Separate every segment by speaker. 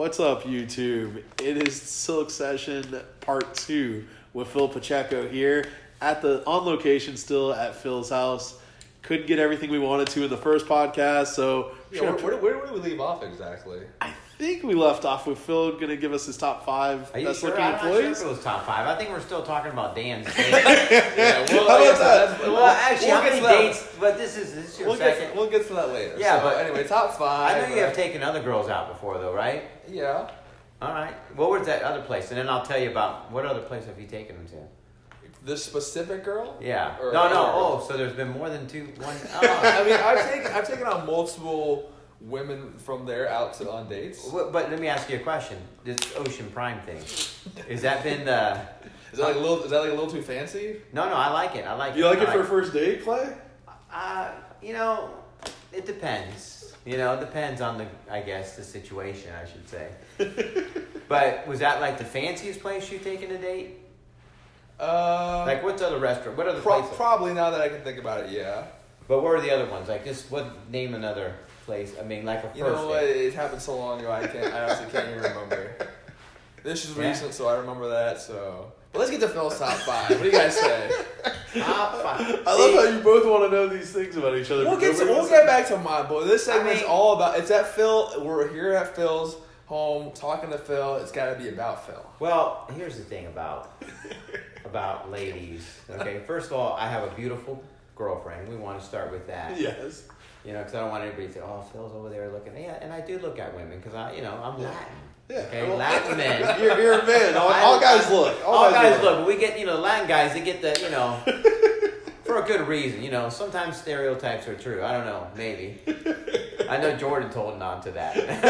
Speaker 1: What's up, YouTube? It is Silk Session Part 2 with Phil Pacheco here on location still at Phil's house. Couldn't get everything we wanted to in the first podcast, so...
Speaker 2: Yeah, where did we leave off exactly?
Speaker 1: I think we left off with Phil going to give us his top 5 best looking
Speaker 3: I'm
Speaker 1: employees.
Speaker 3: not sure if it was top 5. I think we're still talking about Dan's dates.
Speaker 2: Yeah,
Speaker 1: How about that?
Speaker 3: Well, actually, how many dates? But this is your second.
Speaker 2: We'll get to that later.
Speaker 3: Yeah,
Speaker 2: so,
Speaker 3: but
Speaker 2: anyway, top 5.
Speaker 3: I know you have taken other girls out before, though, right?
Speaker 2: Yeah.
Speaker 3: All right. What was that other place? And then I'll tell you about what other place have you taken them to?
Speaker 2: This specific girl?
Speaker 3: Yeah.
Speaker 2: Or
Speaker 3: No.
Speaker 2: girls?
Speaker 3: Oh, so there's been more than one. Oh.
Speaker 2: I mean, I've taken on multiple women from there out on dates.
Speaker 3: But let me ask you a question. This Ocean Prime thing, has that been the?
Speaker 2: Is that like a little too fancy?
Speaker 3: No, I like it.
Speaker 1: You like it for a first date, Clay?
Speaker 3: It depends. It depends on the situation, I should say. But was that like the fanciest place you've taken a date? Like what's other restaurant? What other places?
Speaker 2: Probably now that I can think about it, yeah.
Speaker 3: But what are the other ones? Like name another place. I mean, like a first
Speaker 2: You know what?
Speaker 3: date.
Speaker 2: It happened so long ago. I honestly can't even remember. This is recent, so I remember that. So, but let's get to Phil's top 5. What do you guys say?
Speaker 3: Top 5.
Speaker 1: I love how you both want to know these things about each other.
Speaker 2: We'll get back to mine, but this segment's all about. It's at Phil. We're here at Phil's home talking to Phil. It's got to be about Phil.
Speaker 3: Well, here's the thing about ladies. Okay, first of all, I have a beautiful girlfriend. We want to start with that.
Speaker 1: Yes.
Speaker 3: Because I don't want anybody to say, "Oh, Phil's over there looking." Yeah, and I do look at women because I'm Latin.
Speaker 1: Yeah.
Speaker 3: Okay, Latin men.
Speaker 1: You're a man. All guys look.
Speaker 3: All guys look. But we get Latin guys. They get the for a good reason. Sometimes stereotypes are true. I don't know. Maybe. I know Jordan's holding on to that.
Speaker 1: And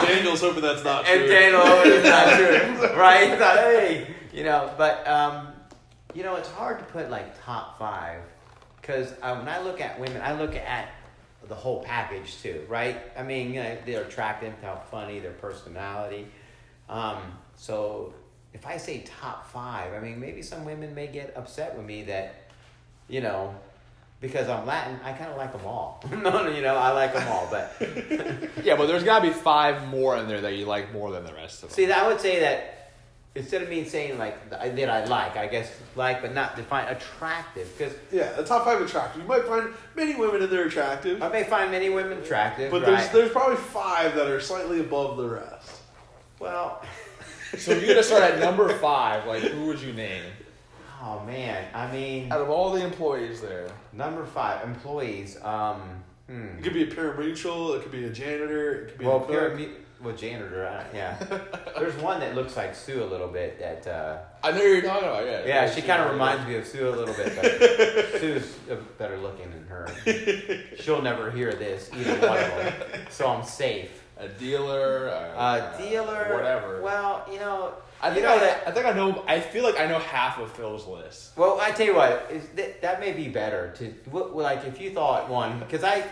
Speaker 1: Daniel's hoping that's not true.
Speaker 3: And Daniel hoping it's not true. Right? He's like, hey. But it's hard to put like top 5 because when I look at women, I look at the whole package too, right? I mean, they're attractive, how funny, their personality. So if I say top 5, I mean, maybe some women may get upset with me that, because I'm Latin, I kind of like them all. No, I like them all, but...
Speaker 2: Yeah, but there's got to be 5 more in there that you like more than the rest of them.
Speaker 3: See, I would say that instead of me saying that I like, I guess but not define attractive, because...
Speaker 1: Yeah, the top 5 attractive. You might find many women in there attractive.
Speaker 3: I may find many women attractive,
Speaker 1: but
Speaker 3: right?
Speaker 1: there's probably 5 that are slightly above the rest.
Speaker 3: Well...
Speaker 2: So if you're going to start at number 5, like, who would you name?
Speaker 3: Oh, man. I mean...
Speaker 2: Out of all the employees there.
Speaker 3: Number 5, employees.
Speaker 1: It could be a paramutual, it could be a janitor, it could be a cook.
Speaker 3: Janitor, yeah. There's one that looks like Sue a little bit that...
Speaker 2: I know who you're talking about, yeah.
Speaker 3: Yeah, she kind of reminds me of Sue a little bit, but Sue's better looking than her. She'll never hear this, either one of them, so I'm safe.
Speaker 2: A dealer, whatever.
Speaker 3: Well,
Speaker 2: I feel like I know half of Phil's list.
Speaker 3: Well, I tell you what, that may be better to like if you thought one, because I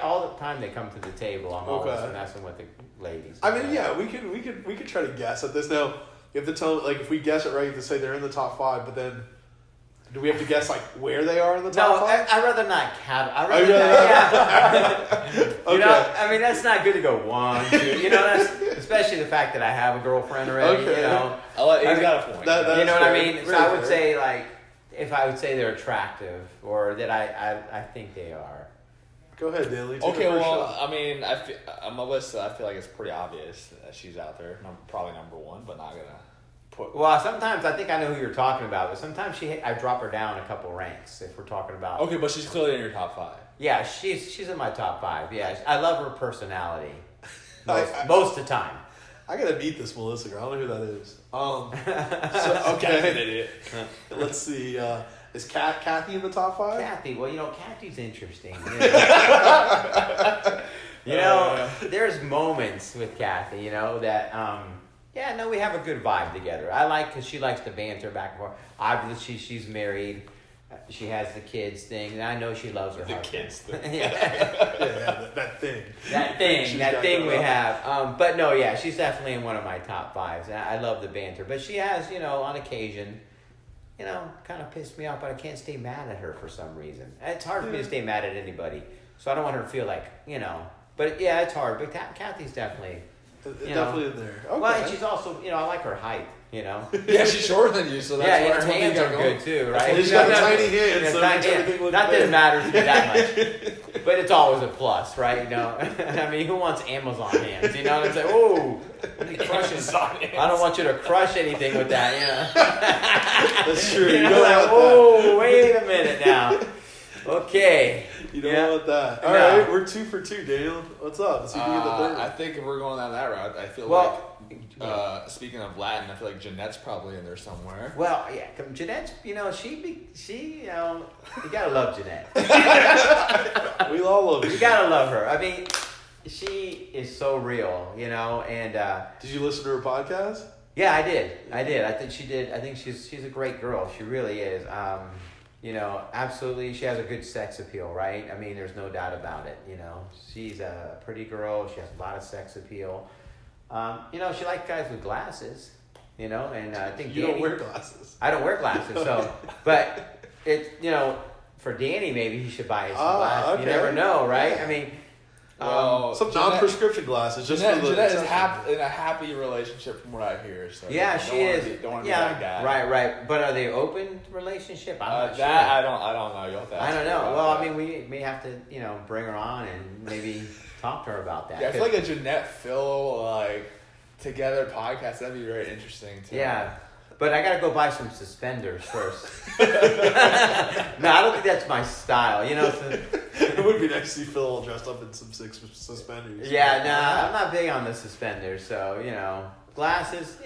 Speaker 3: all the time they come to the table, I'm always messing with the ladies.
Speaker 1: I mean, yeah, we could try to guess at this now. You have to tell, like, if we guess it right, you have to say they're in the top 5, but then do we have to guess, like, where they are in the top 5?
Speaker 3: I'd rather not count. Okay. I mean, that's not good to go 1, 2. That's especially the fact that I have a girlfriend already.
Speaker 1: Okay.
Speaker 2: He's got a point.
Speaker 3: You know what I mean? So I would say, like, if I would say they're attractive or that I think they are.
Speaker 1: Go ahead, Daly.
Speaker 2: Okay, well, I mean, on my list, I feel like it's pretty obvious that she's out there. Probably number 1, but not gonna put.
Speaker 3: Well, sometimes I think I know who you're talking about, but sometimes I drop her down a couple ranks if we're talking about.
Speaker 2: Okay, but she's clearly in your top 5.
Speaker 3: Yeah, she's in my top 5. Yeah, I love her personality most of the time.
Speaker 1: I gotta meet this Melissa girl. I don't know who that is. Okay. Let's see. Is Kathy in the top 5?
Speaker 3: Kathy, well, Kathy's interesting. There's moments with Kathy, that, we have a good vibe together. I like because she likes to banter back and forth. Obviously, she's married. She has the kids thing, and I know she loves her husband.
Speaker 2: The kids thing.
Speaker 1: That thing.
Speaker 3: That thing we have. But no, yeah, she's definitely in one of my top 5s. And I love the banter. But she has, on occasion, kind of pissed me off, but I can't stay mad at her for some reason. It's hard for me to stay mad at anybody. So I don't want her to feel like, But yeah, it's hard. But Kathy's definitely.
Speaker 1: Definitely in there. Okay.
Speaker 3: Well, and she's also, I like her height.
Speaker 2: Yeah, she's shorter than you, so that's
Speaker 3: yeah,
Speaker 2: why
Speaker 3: her hands are good too, right?
Speaker 1: She's got tiny hands, so
Speaker 3: tiny
Speaker 1: everything looks
Speaker 3: not that
Speaker 1: better.
Speaker 3: it matters to me that much, but it's always a plus, right? I mean, who wants Amazon hands? And it's like, oh, I don't want you to crush anything with that,
Speaker 1: That's true.
Speaker 3: You
Speaker 1: You
Speaker 3: know,
Speaker 1: don't
Speaker 3: like,
Speaker 1: want that.
Speaker 3: whoa, wait a minute now. Okay.
Speaker 1: You don't want that. All
Speaker 3: No.
Speaker 1: right, we're 2 for 2, Daniel. What's up? Let's see if we get the third.
Speaker 2: I think if we're going down that route, I feel speaking of Latin, I feel like Jeanette's probably in there somewhere.
Speaker 3: Well, yeah, Jeanette's, she, you gotta love Jeanette.
Speaker 1: We all love
Speaker 3: You
Speaker 1: you.
Speaker 3: gotta love her. I mean, she is so real, and
Speaker 1: Did you listen to her podcast?
Speaker 3: yeah, I did. I think she did. I think she's a great girl. She really is. Absolutely, she has a good sex appeal, right? I mean, there's no doubt about it. She's a pretty girl. She has a lot of sex appeal. She likes guys with glasses. And I think
Speaker 1: You
Speaker 3: Danny,
Speaker 1: don't wear glasses.
Speaker 3: I don't wear glasses, so but it's for Danny maybe he should buy his glasses.
Speaker 1: Okay.
Speaker 3: You never know, right? I mean.
Speaker 1: Some non-prescription glasses, just for the
Speaker 2: Jeanette is
Speaker 1: exception.
Speaker 2: in a happy relationship from what I hear. So
Speaker 3: Yeah,
Speaker 2: don't
Speaker 3: she
Speaker 2: wanna
Speaker 3: is.
Speaker 2: Don't want to be that guy.
Speaker 3: Right. But are they open relationship? I'm not sure.
Speaker 2: I don't know. You'll have to ask
Speaker 3: I don't
Speaker 2: her
Speaker 3: know.
Speaker 2: about
Speaker 3: Well,
Speaker 2: that.
Speaker 3: I mean, we may have to, bring her on and maybe talk to her about that.
Speaker 2: Yeah, I feel like a Jeanette Phil together podcast, that'd be very interesting too.
Speaker 3: Yeah, but I gotta go buy some suspenders first. No, I don't think that's my style.
Speaker 1: It would be nice to see Phil all dressed up in some suspenders.
Speaker 3: Yeah, nah, I'm not big on the suspenders. So glasses,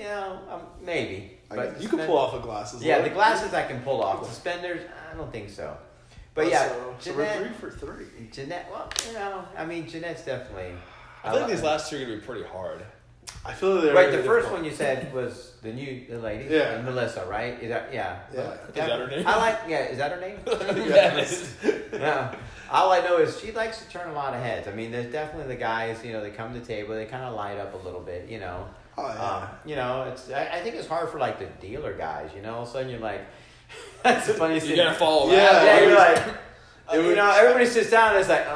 Speaker 3: maybe. But
Speaker 1: You can pull off the glasses.
Speaker 3: Yeah,
Speaker 1: though.
Speaker 3: the glasses I can pull off. Suspenders, I don't think so. But yeah,
Speaker 1: So we're 3 for 3.
Speaker 3: Jeanette. Well, Jeanette's definitely.
Speaker 2: I think these last two are gonna be pretty hard.
Speaker 1: I feel they're
Speaker 3: Right, the first one you said was the lady,
Speaker 1: Yeah.
Speaker 3: Melissa, right? Is that
Speaker 1: Yeah.
Speaker 2: Is that her name?
Speaker 3: Is that her name?
Speaker 2: Yes.
Speaker 3: Yeah. All I know is she likes to turn a lot of heads. I mean, there's definitely the guys, they come to the table, they kind of light up a little bit,
Speaker 1: Oh, yeah.
Speaker 3: It's. I think it's hard for like the dealer guys, all of a sudden you're like, that's the funniest thing.
Speaker 2: You're gonna follow
Speaker 1: Yeah.
Speaker 2: that.
Speaker 3: Yeah, you're like,
Speaker 1: It was-
Speaker 3: everybody sits down and it's like,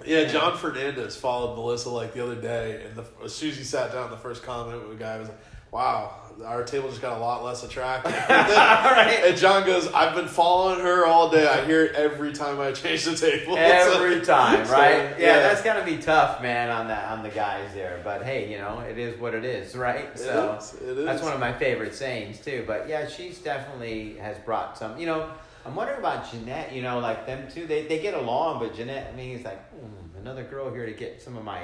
Speaker 1: Yeah, John Fernandez followed Melissa the other day, and as soon as he sat down, the first comment with the guy was like, "Wow, our table just got a lot less attractive."
Speaker 3: Right.
Speaker 1: And John goes, "I've been following her all day. I hear it every time I change the table."
Speaker 3: Every time,
Speaker 1: So,
Speaker 3: right? Yeah, that's gonna be tough, man, on the guys there. But hey, it is what it is, right? So
Speaker 1: it is.
Speaker 3: that's one of my favorite sayings too. But yeah, she's definitely has brought some. I'm wondering about Jeanette. Like them two, they get along, but Jeanette, it's like another girl here to get some of my.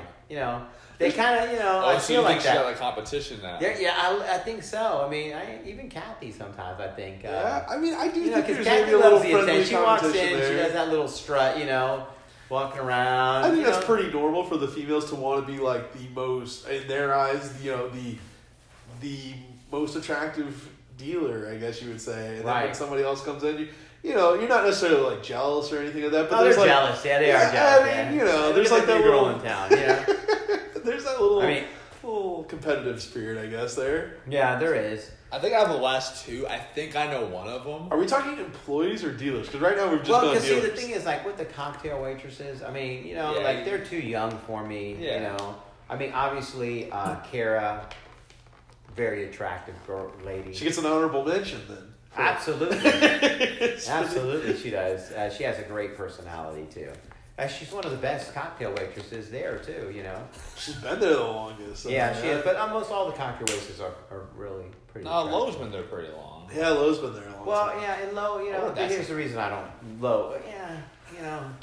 Speaker 3: They kind of, I
Speaker 2: So
Speaker 3: feel
Speaker 2: you
Speaker 3: like
Speaker 2: think she got
Speaker 3: that.
Speaker 2: a competition now?
Speaker 3: Yeah, I think so. Even Kathy sometimes. I think.
Speaker 1: Yeah, I do think
Speaker 3: Because
Speaker 1: there's
Speaker 3: Kathy
Speaker 1: maybe a little
Speaker 3: loves the
Speaker 1: friendly
Speaker 3: attention. She walks in,
Speaker 1: competition
Speaker 3: she
Speaker 1: there.
Speaker 3: does that little strut, walking around.
Speaker 1: I think that's pretty normal for the females to want to be the most, in their eyes, the most attractive dealer, I guess you would say. And then when somebody else comes in, you're not necessarily jealous or anything like that. But
Speaker 3: they're jealous. Yeah, they are jealous.
Speaker 1: There's that
Speaker 3: girl
Speaker 1: little
Speaker 3: in town. Yeah,
Speaker 1: there's that little,
Speaker 3: I mean,
Speaker 1: little competitive spirit, I guess. There.
Speaker 3: yeah, there is.
Speaker 2: I think out of the last two, I think I know one of them.
Speaker 1: Are we talking employees or dealers? Because right now we've just done
Speaker 3: Because
Speaker 1: dealers.
Speaker 3: the thing is, with the cocktail waitresses,
Speaker 2: Yeah,
Speaker 3: they're too young for me.
Speaker 2: Yeah.
Speaker 3: Obviously, Kara, very attractive lady.
Speaker 1: She gets an honorable mention then.
Speaker 3: Absolutely. Absolutely, she does. She has a great personality, too. She's one of the best cocktail waitresses there, too,
Speaker 1: She's been there the longest. So
Speaker 3: Yeah, she is. But almost all the cocktail waitresses are really pretty attractive.
Speaker 2: Lowe's been there pretty long.
Speaker 1: Yeah, Lowe's been there a long
Speaker 3: Well,
Speaker 1: time.
Speaker 3: yeah, and Lowe, here's the reason I don't Lowe. Yeah,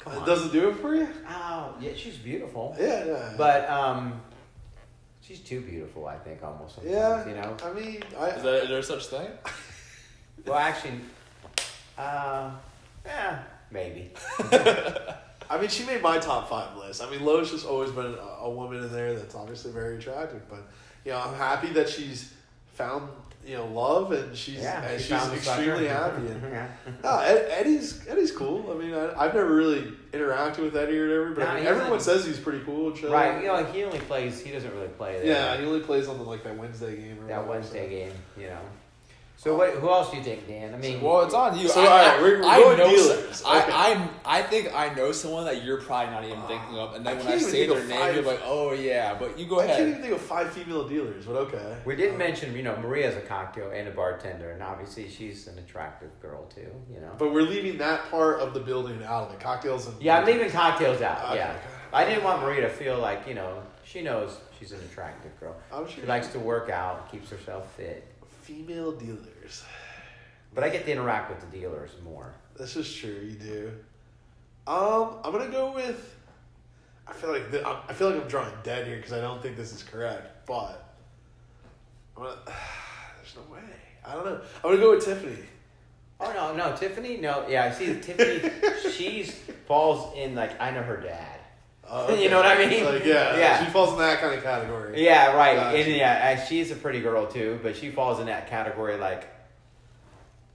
Speaker 3: come on.
Speaker 1: It doesn't do it for you?
Speaker 3: Oh, yeah, she's beautiful.
Speaker 1: Yeah.
Speaker 3: But, she's too beautiful, I think, almost sometimes,
Speaker 1: Yeah.
Speaker 2: Is there such thing?
Speaker 3: Well, actually, maybe.
Speaker 1: She made my top 5 list. Lowe's just always been a woman in there that's obviously very attractive. But, I'm happy that she's found, love and she's
Speaker 3: found the
Speaker 1: extremely
Speaker 3: sucker.
Speaker 1: happy. And,
Speaker 3: Yeah.
Speaker 1: Eddie's cool. I've never really interacted with Eddie or whatever, but
Speaker 3: No, he
Speaker 1: everyone
Speaker 3: doesn't-
Speaker 1: says he's pretty cool and shit.
Speaker 3: Right, he only plays, he doesn't really play there.
Speaker 1: Yeah, he only plays on that Wednesday game. Or
Speaker 3: That
Speaker 1: whatever,
Speaker 3: Wednesday game, So who else do you think, Dan? I mean,
Speaker 2: well, it's on you.
Speaker 1: So, all right, we're going dealers. Okay.
Speaker 2: I think I know someone that you're probably not even thinking of, and then when I
Speaker 1: can't even
Speaker 2: say
Speaker 1: think
Speaker 2: their
Speaker 1: of
Speaker 2: name, you're like, oh yeah, but you go
Speaker 1: I
Speaker 2: ahead.
Speaker 1: can't even think of 5 female dealers, but okay.
Speaker 3: we didn't mention, Maria's a cocktail and a bartender, and obviously she's an attractive girl too,
Speaker 1: But we're leaving that part of the building out of it. Cocktails and...
Speaker 3: Yeah, I'm leaving cocktails out,
Speaker 1: Okay,
Speaker 3: yeah.
Speaker 1: okay.
Speaker 3: I didn't want Maria to feel like, she knows she's an attractive girl.
Speaker 1: I'm sure
Speaker 3: She likes to work out, keeps herself fit.
Speaker 1: Female dealers.
Speaker 3: But I get to interact with the dealers more.
Speaker 1: This is true, you do. I'm gonna go with... I feel like I'm drawing dead here because I don't think this is correct, but... there's no way. I don't know. I'm gonna go with Tiffany.
Speaker 3: Oh, no, Tiffany? No, yeah, see, Tiffany, she falls in, I know her dad.
Speaker 1: Okay.
Speaker 3: You know what I mean?
Speaker 1: Yeah. She falls in that kind of category.
Speaker 3: Yeah, right.
Speaker 1: Gotcha.
Speaker 3: And she's a pretty girl too, but she falls in that category like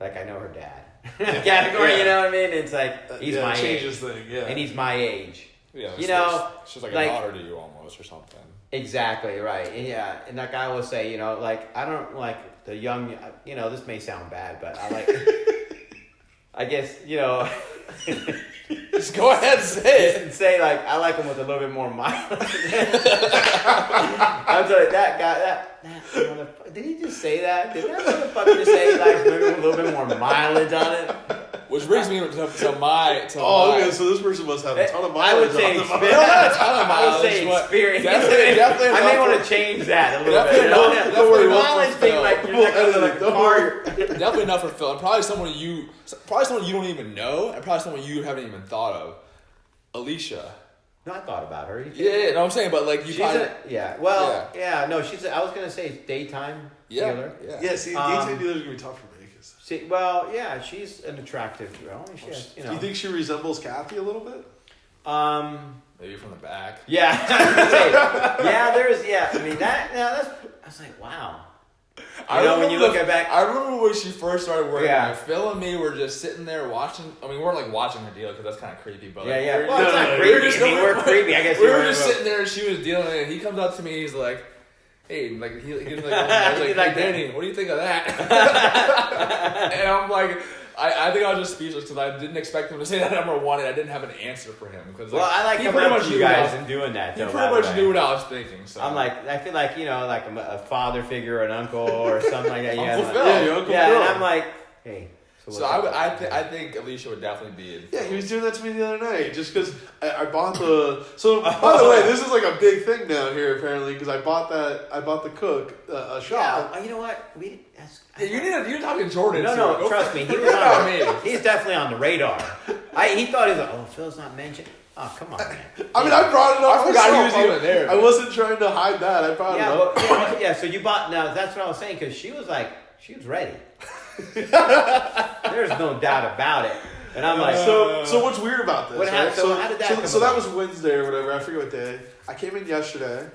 Speaker 3: I know her dad. Category,
Speaker 1: Yeah.
Speaker 3: You know what I mean? It's like he's my
Speaker 1: changes
Speaker 3: age.
Speaker 1: thing, yeah.
Speaker 3: And he's my age.
Speaker 2: Yeah,
Speaker 3: it's
Speaker 2: she's like a daughter to you almost or something.
Speaker 3: Exactly, right. And yeah, and that guy will say, I don't like the young, this may sound bad, but I like, I guess,
Speaker 2: Just go ahead and say it.
Speaker 3: And say I like him with a little bit more mileage. I'm sorry, that guy, that motherfucker, did he just say that? Did that motherfucker just say he likes women with a little bit more mileage on it?
Speaker 2: Which brings me to my.
Speaker 1: Okay, so this person must have a ton of mileage.
Speaker 3: I would say
Speaker 1: on them.
Speaker 3: experience. I would say experience.
Speaker 2: Definitely
Speaker 3: I may want to change that a little bit.
Speaker 2: Don't worry,
Speaker 3: mileage thing you're like a car.
Speaker 2: Definitely enough for Phil, and probably someone you don't even know, and probably someone you haven't even thought of. Alicia.
Speaker 3: No, I thought about her.
Speaker 2: Yeah, no, I'm saying, but you
Speaker 3: she's
Speaker 2: probably.
Speaker 3: no, she's. I was gonna say daytime dealer.
Speaker 1: Yeah, see, daytime dealers are gonna be tough for me.
Speaker 3: She's an attractive girl. She has,
Speaker 1: Do you think she resembles Kathy a little bit?
Speaker 2: Maybe from the back.
Speaker 3: Yeah. I mean that. That's. I was like, wow. When you look back.
Speaker 2: I remember when she first started working.
Speaker 3: Yeah.
Speaker 2: Phil and me were just sitting there watching. I mean, we weren't watching her deal because that's kind of creepy. But
Speaker 3: Yeah. Well, it's not creepy. We're creepy. I guess
Speaker 2: we were just sitting there and she was dealing it. And he comes up to me. He's like, "Hey," he's like, I was like, "Hey, Danny, what do you think of that?" And I'm like, I think I was just speechless because I didn't expect him to say that number one, and I didn't have an answer for him.
Speaker 3: I like coming up to you guys and doing that.
Speaker 2: He pretty much knew what I was thinking. So
Speaker 3: I'm I feel like like a father figure, an uncle, or something like that.
Speaker 2: Uncle Phil.
Speaker 1: Yeah, your Uncle Phil.
Speaker 3: And I'm like, hey.
Speaker 2: So I think Alicia would definitely be in.
Speaker 1: Yeah, he was doing that to me the other night just because I bought the. So by the way, this is like a big thing now here apparently because I bought the cook a shot.
Speaker 3: Yeah, you know what?
Speaker 2: You're talking Jordan.
Speaker 3: No, trust me. He was on me. He's definitely on the radar. He thought he was like, oh, Phil's not mentioned. Oh, come on, man.
Speaker 1: I mean, I brought it up.
Speaker 2: I forgot he was even there.
Speaker 1: I wasn't trying to hide that. I brought it up.
Speaker 3: Yeah. So you bought. Now that's what I was saying because she was ready. There's no doubt about it. And I'm like,
Speaker 1: so what's weird about this?
Speaker 3: What happened?
Speaker 1: Right?
Speaker 3: So how did that come
Speaker 1: So that
Speaker 3: about?
Speaker 1: was Wednesday or whatever. I forget what day. I came in yesterday,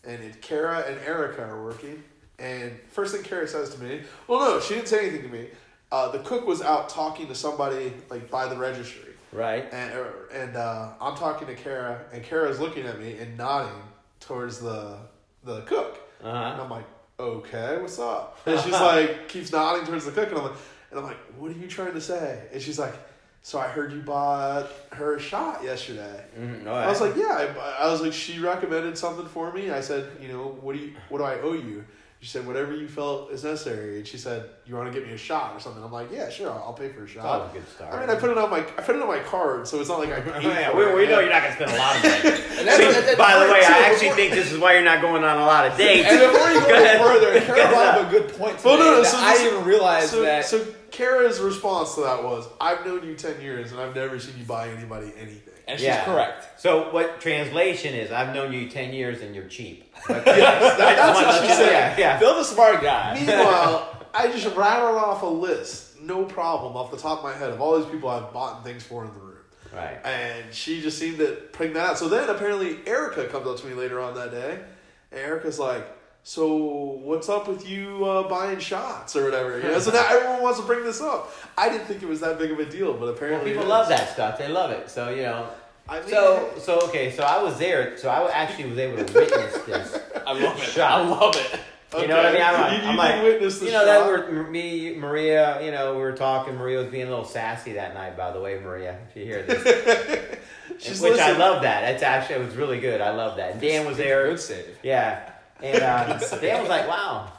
Speaker 1: and Kara and Erica are working. And first thing Kara says to me, well, no, she didn't say anything to me. The cook was out talking to somebody by the registry.
Speaker 3: Right.
Speaker 1: And I'm talking to Kara, and Kara's looking at me and nodding towards the cook.
Speaker 3: Uh-huh.
Speaker 1: And I'm like, okay, what's up? And she's keeps nodding towards the cook, and I'm like, what are you trying to say? And she's like, so I heard you bought her a shot yesterday.
Speaker 3: Mm-hmm.
Speaker 1: I was like, yeah. I was like, she recommended something for me. I said, what do I owe you? She said, whatever you felt is necessary. And she said, you want to get me a shot or something? I'm like, yeah, sure, I'll pay for a shot.
Speaker 3: That was a good start.
Speaker 1: I mean, I put it on my card, so it's not like I paid
Speaker 3: Yeah,
Speaker 1: for it.
Speaker 3: we know you're not going to spend a lot of money. By the way, I actually think this is why you're not going on a lot of dates.
Speaker 2: And before you go further, Kara brought up a good point today. I didn't even realize that.
Speaker 1: So Kara's response to that was, I've known you 10 years, and I've never seen you buy anybody anything.
Speaker 2: And she's correct.
Speaker 3: So what translation is, I've known you 10 years and you're cheap.
Speaker 1: Yes, that's what she said.
Speaker 3: Yeah.
Speaker 2: Phil's a smart guy.
Speaker 1: Meanwhile, I just rattled off a list, no problem, off the top of my head, of all these people I've bought things for in the room.
Speaker 3: Right.
Speaker 1: And she just seemed to bring that out. So then apparently Erica comes up to me later on that day, and Erica's like, so what's up with you buying shots or whatever? So now everyone wants to bring this up. I didn't think it was that big of a deal, but apparently
Speaker 3: people love that stuff. They love it. So,
Speaker 1: I mean,
Speaker 3: So I was there. So I actually was able to witness this.
Speaker 2: I love it.
Speaker 3: Shot.
Speaker 2: I love it.
Speaker 3: You know what I mean? I'm like,
Speaker 1: witness the
Speaker 3: you know,
Speaker 1: shot.
Speaker 3: that were me, Maria. You know, we were talking. Maria was being a little sassy that night. By the way, Maria, if you hear this, I love that. It's actually it was really good. I love that. And Dan was there.
Speaker 2: Good save.
Speaker 3: Yeah, and Dan was like, "Wow."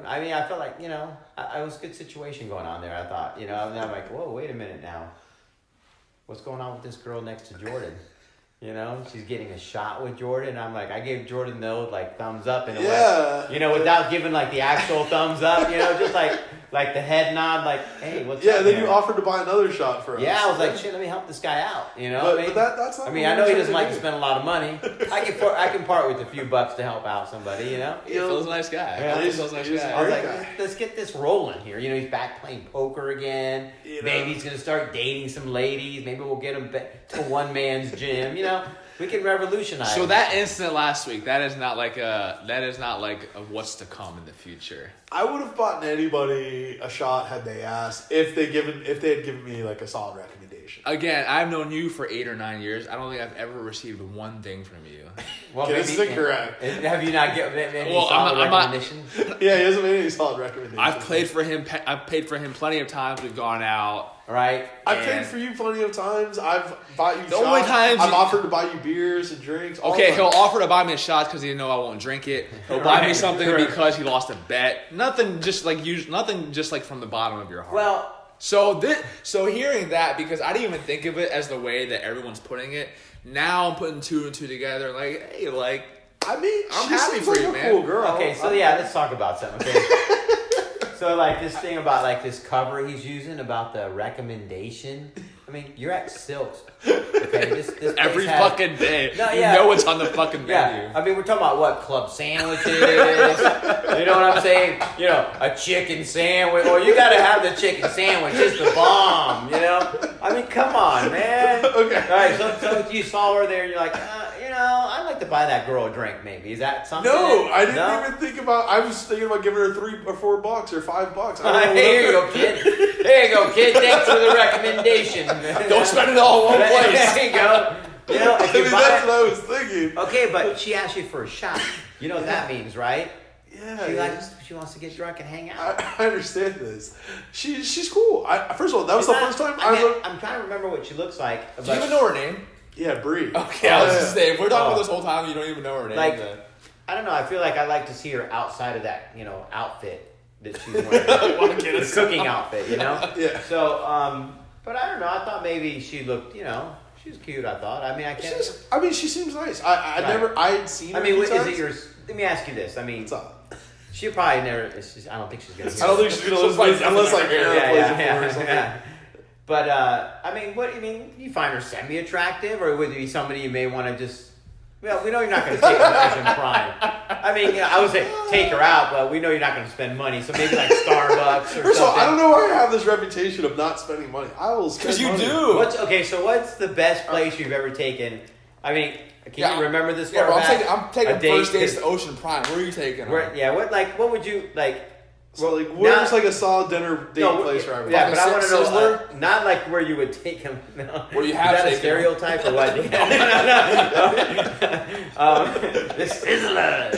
Speaker 3: I mean, I felt like it was a good situation going on there. I thought, and I'm like, "Whoa, wait a minute now, what's going on with this girl next to Jordan?" She's getting a shot with Jordan. I'm like, I gave Jordan the old thumbs up in a way. Without giving the actual thumbs up, just like the head nod, hey, what's up?
Speaker 1: Yeah, then you offered to buy another shot for us.
Speaker 3: Yeah, I was like, shit, let me help this guy out.
Speaker 1: But that's not.
Speaker 3: I mean, I know he doesn't like to spend a lot of money. I can part with a few bucks to help out somebody.
Speaker 2: Phil's a nice guy.
Speaker 3: Yeah,
Speaker 2: Phil's a nice guy.
Speaker 3: I was like, let's get this rolling here. He's back playing poker again. Maybe he's gonna start dating some ladies. Maybe we'll get him to one man's gym. We can revolutionize.
Speaker 2: So that incident last week, that is not like a what's to come in the future.
Speaker 1: I would have bought anybody a shot had they asked if they had given me a solid recommendation.
Speaker 2: Again, I've known you for 8 or 9 years. I don't think I've ever received one thing from you.
Speaker 3: Well,
Speaker 1: this is incorrect.
Speaker 3: Have you not given any solid recommendation?
Speaker 1: Yeah, he hasn't made any solid recommendations.
Speaker 2: I've paid for him plenty of times. We've gone out.
Speaker 3: Right.
Speaker 1: I've paid for you plenty of times. I've bought you shots.
Speaker 2: Only times
Speaker 1: I've offered to buy you beers and drinks.
Speaker 2: Okay, he'll offer to buy me a shot because he know I won't drink it. He'll buy me something because he lost a bet. Nothing just from the bottom of your heart.
Speaker 3: Well,
Speaker 2: so hearing that, because I didn't even think of it as the way that everyone's putting it. Now I'm putting 2 and 2 together. Hey,
Speaker 1: I mean,
Speaker 2: I'm happy for you, man.
Speaker 1: Cool girl.
Speaker 3: Okay, so let's talk about something. Okay. So this thing about this cover he's using about the recommendation. I mean, you're at Silks. Okay, this
Speaker 2: every fucking day.
Speaker 3: No,
Speaker 2: you know what's on the fucking menu.
Speaker 3: Yeah, I mean, we're talking about what club sandwiches. You know what I'm saying? A chicken sandwich. Or you got to have the chicken sandwich. It's the bomb. I mean, come on, man.
Speaker 1: Okay.
Speaker 3: All right. So you saw her there. And you're like, I'd like to buy that girl a drink. Maybe is that something?
Speaker 1: No, I didn't even think about. I was thinking about giving her $3 or $4 or $5.
Speaker 3: Here you go, kid. There you go, kid. Thanks for the recommendation.
Speaker 2: Don't spend it all in one place.
Speaker 3: There you go. If you buy
Speaker 1: that's what I was thinking.
Speaker 3: Okay, but she asked you for a shot. You know what that means, right?
Speaker 1: Yeah.
Speaker 3: She wants to get drunk and hang out.
Speaker 1: I understand this. She's cool. First of all, that was the first time
Speaker 3: I'm trying to remember what she looks like.
Speaker 2: Do you even know her name?
Speaker 1: Yeah, Bree.
Speaker 2: Okay, I was just saying, if we're talking about this whole time, you don't even know her name.
Speaker 3: I don't know. I feel like I like to see her outside of that, outfit that she's wearing. The cooking outfit,
Speaker 1: Yeah.
Speaker 3: So, but I don't know. I thought maybe she looked, she's cute. I thought. I mean, I can't.
Speaker 1: She seems nice. I'd seen her.
Speaker 3: I mean,
Speaker 1: a
Speaker 3: is
Speaker 1: few
Speaker 3: it
Speaker 1: times.
Speaker 3: yours? Let me ask you this. I mean,
Speaker 1: What's up?
Speaker 3: she'll probably never. I don't think she's gonna.
Speaker 1: I don't think she's gonna listen unless Aaron plays it for her or something.
Speaker 3: Yeah. But I mean, what do you mean? You find her semi-attractive, or would it be somebody you may want to just? Well, we know you're not going to take her as in prime. I mean, I would say take her out, but we know you're not going to spend money. So maybe like Starbucks or something.
Speaker 1: First of all, I don't know why I have this reputation of not spending money. I will spend money.
Speaker 2: Because you do.
Speaker 3: So what's the best place you've ever taken? I mean, can you remember this far back?
Speaker 2: I'm taking first dates to Ocean Prime. Where are you taking her?
Speaker 3: What would you like?
Speaker 1: So where's a solid dinner date place where I would?
Speaker 3: Yeah, but I want to know not like where you would take him. No.
Speaker 2: Where you have
Speaker 3: is that
Speaker 2: taken
Speaker 3: a stereotype or what? The Sizzler.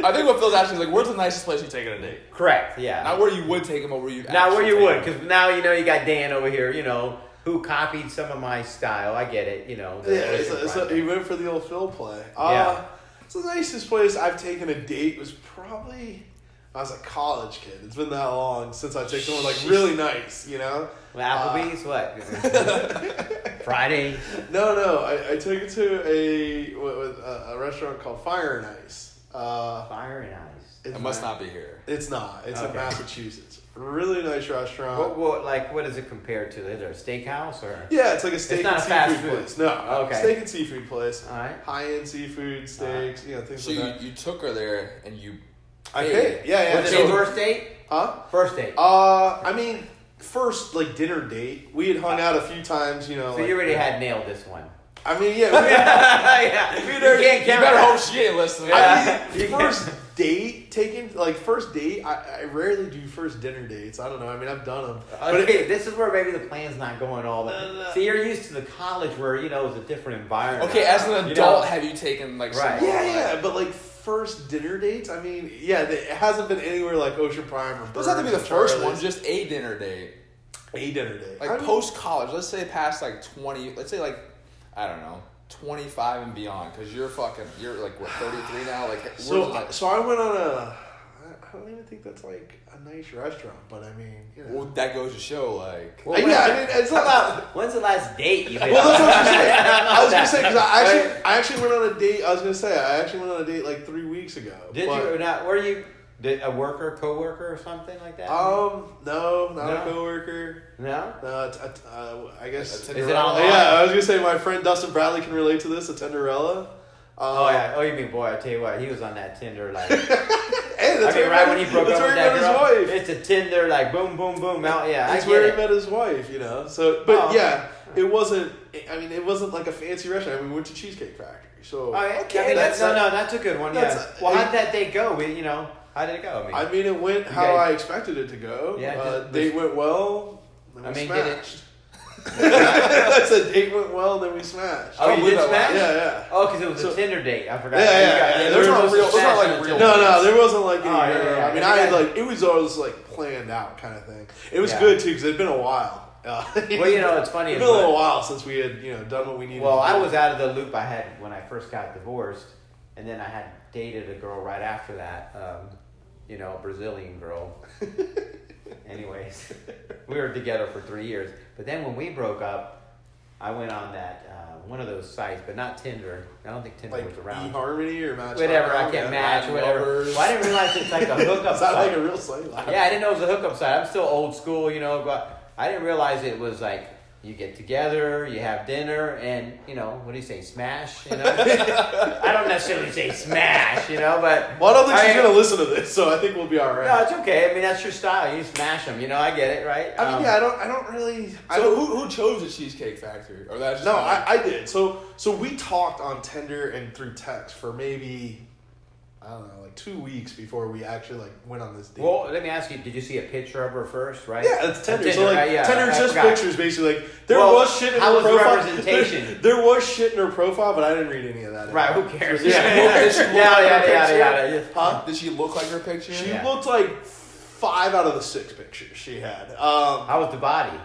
Speaker 2: I think what Phil's asking is where's the nicest place you take on a date?
Speaker 3: Correct. Yeah.
Speaker 2: Not where you would take him, but where you.
Speaker 3: Not where you would, because now you got Dan over here. Who copied some of my style. I get it.
Speaker 1: You went for the old Phil play.
Speaker 3: Yeah.
Speaker 1: So the nicest place I've taken a date was probably I was a college kid. It's been that long since I took someone really nice,
Speaker 3: Well, Applebee's, what? Friday?
Speaker 1: No. I took it to a restaurant called Fire and Ice.
Speaker 3: Fire and Ice.
Speaker 2: It must not be here.
Speaker 1: It's not. It's in Massachusetts. Really nice restaurant.
Speaker 3: What is it compared to? Is there a steakhouse or?
Speaker 1: Yeah, it's like a steak and seafood place. No,
Speaker 3: okay.
Speaker 1: Steak and seafood place.
Speaker 3: All right.
Speaker 1: High-end seafood, steaks, things like that.
Speaker 2: So you took her there and you.
Speaker 1: I paid. Yeah.
Speaker 3: Was it a first date?
Speaker 1: Huh?
Speaker 3: First date.
Speaker 1: I mean, first dinner date. We had hung out a few times.
Speaker 3: So you already had nailed this one.
Speaker 1: I mean, yeah.
Speaker 3: You
Speaker 2: better hope she ain't listening.
Speaker 1: I mean, first date I rarely do first dinner dates. I don't know. I mean, I've done them.
Speaker 3: Okay, this is where maybe the plan's not going all that. No. See, you're used to the college where, it's a different environment.
Speaker 2: Okay, as an adult, have you taken,
Speaker 1: Right. Yeah, but first dinner dates, I mean, yeah, it hasn't been anywhere like Ocean Prime or
Speaker 2: Doesn't have to be the first one, just a dinner date.
Speaker 1: A dinner date.
Speaker 2: Like post-college, let's say past like 20, let's say like, I don't know, 25 and beyond, because you're like, what, 33 now? Like,
Speaker 1: so I went on I don't even think that's like a nice restaurant, but I mean, you know.
Speaker 2: Well, that goes to show, like...
Speaker 1: Well, yeah, I mean, it's not about...
Speaker 3: When's the last date you've been
Speaker 1: Well, that's what I'm saying. I was going to say, because I actually went on a date, I actually went on a date like 3 weeks ago.
Speaker 3: Did you, or not, were you a co-worker or something like that?
Speaker 1: No, not a co-worker.
Speaker 3: No?
Speaker 1: No, I guess...
Speaker 3: Is it online?
Speaker 1: Yeah, I was going to say my friend Dustin Bradley can relate to this, a Tinderella.
Speaker 3: Oh, yeah. Oh, you mean, boy, I tell you what, he was on that Tinder, like...
Speaker 1: Hey, that's
Speaker 3: right when he broke up with that girl,
Speaker 1: wife.
Speaker 3: it's a Tinder, like, boom, boom, boom, out, yeah,
Speaker 1: that's where he met his wife, you know, so, but yeah, it wasn't like a fancy restaurant, I mean, we went to Cheesecake Factory, so...
Speaker 3: Okay, that's a good one, yeah. Well, how did that date go? How did it go?
Speaker 1: I mean, it went how I expected it to go.
Speaker 3: Yeah,
Speaker 1: date went well, then we smashed.
Speaker 3: That's
Speaker 1: a date went well, then we smashed.
Speaker 3: Oh, you did smash?
Speaker 1: Yeah.
Speaker 3: Oh, because it was a Tinder date. I forgot.
Speaker 1: Yeah.
Speaker 2: Those aren't real.
Speaker 1: No, there wasn't like.
Speaker 3: Yeah.
Speaker 1: I mean, I had like it was always like planned out kind of thing. It was good too because it'd been a while.
Speaker 3: Well, it's funny.
Speaker 1: It's been a little while since we had done what we needed.
Speaker 3: Well, I was out of the loop. I had when I first got divorced, and then I had dated a girl right after that. A Brazilian girl. Anyways, we were together for 3 years. But then when we broke up, I went on that one of those sites, but not Tinder. I don't think Tinder was around.
Speaker 1: eHarmony or Match.
Speaker 3: Whatever, I can't match or whatever. Well, I didn't realize it's like a hookup
Speaker 1: Is that
Speaker 3: site.
Speaker 1: like a real site?
Speaker 3: Yeah, I didn't know it was a hookup site. I'm still old school, but I didn't realize it was like you get together, you have dinner, and what do you say, smash? I don't necessarily say smash, but
Speaker 1: well, I don't think she's gonna listen to this, so I think we'll be all right.
Speaker 3: No, it's okay. I mean, that's your style. You smash them. I get it, right?
Speaker 1: I mean, I don't really.
Speaker 2: So who chose the Cheesecake Factory, or that?
Speaker 1: No, I did. So we talked on Tinder and through text for maybe, I don't know, like 2 weeks before we actually went on this date.
Speaker 3: Well, let me ask you: did you see a picture of her first? Right?
Speaker 1: Yeah, it's Tinder. So Tinder's just
Speaker 3: forgot.
Speaker 1: Pictures, basically. Like there was shit in
Speaker 3: how
Speaker 1: her
Speaker 3: was
Speaker 1: profile.
Speaker 3: The representation?
Speaker 1: There was shit in her profile, but I didn't read any of that.
Speaker 3: Right? Who cares?
Speaker 2: Did she look like her picture?
Speaker 1: Huh?
Speaker 2: Did she look like her picture?
Speaker 1: She looked like 5 out of the 6 pictures she had.
Speaker 3: How was the body?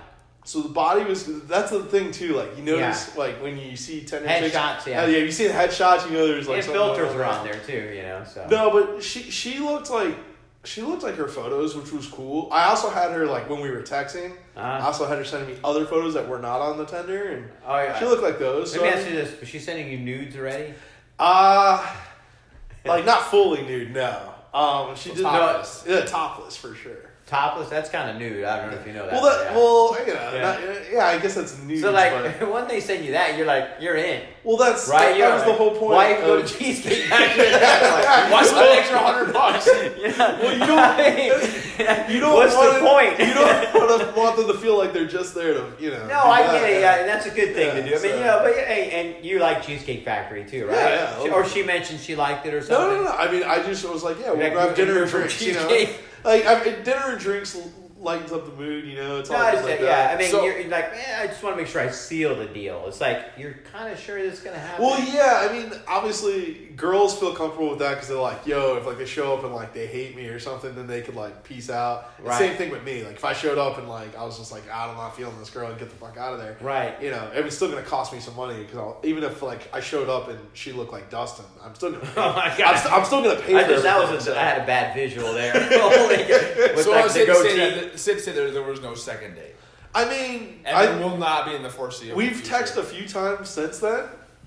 Speaker 1: So the body that's the thing too, like you notice like when you see Tinder
Speaker 3: headshots,
Speaker 1: you see the headshots, there's like
Speaker 3: and filters are on there too, so.
Speaker 1: No, but she looked like her photos, which was cool. I also had her like when we were texting, I also had her sending me other photos that were not on the Tinder, and she looked like those.
Speaker 3: Let me ask you this, was she sending you nudes already?
Speaker 1: Like not fully nude, no. She did
Speaker 2: topless.
Speaker 1: Topless for sure.
Speaker 3: Topless? That's kind of nude. I don't know if you know that.
Speaker 1: I guess that's nude.
Speaker 3: So when they send you that, you're in.
Speaker 1: Well, that's
Speaker 3: right.
Speaker 1: That was the whole point.
Speaker 3: Why even go to Cheesecake Factory?
Speaker 2: Why spend an extra $100?
Speaker 1: Well, you don't.
Speaker 3: What's the point?
Speaker 1: You don't want them to feel like they're just there to
Speaker 3: No, I get it. Yeah, and that's a good thing to do. I mean, but and you like Cheesecake Factory too, right?
Speaker 1: Yeah.
Speaker 3: Or she mentioned she liked it or something.
Speaker 1: No. I mean, I just was like, we'll grab dinner and drinks. Like dinner and drinks lightens up the mood, It's all like that.
Speaker 3: I mean, you're like, I just want to make sure I seal the deal. It's like you're kind of sure this is gonna happen.
Speaker 1: Well, yeah. I mean, obviously, girls feel comfortable with that because they're like, if they show up and they hate me or something, then they could peace out. Right. Same thing with me. Like if I showed up and I was just like, I'm not feeling this girl, and get the fuck out of there.
Speaker 3: Right.
Speaker 1: It was still gonna cost me some money because even if I showed up and she looked like Dustin, I'm still gonna. Pay.
Speaker 3: Oh my god.
Speaker 1: I'm still gonna pay for it.
Speaker 3: I had a bad visual there. So
Speaker 2: I was saying that Sid said there was no second date.
Speaker 1: I mean,
Speaker 2: and there will not be in the foreseeable
Speaker 1: future.
Speaker 2: We've
Speaker 1: texted a few times since then,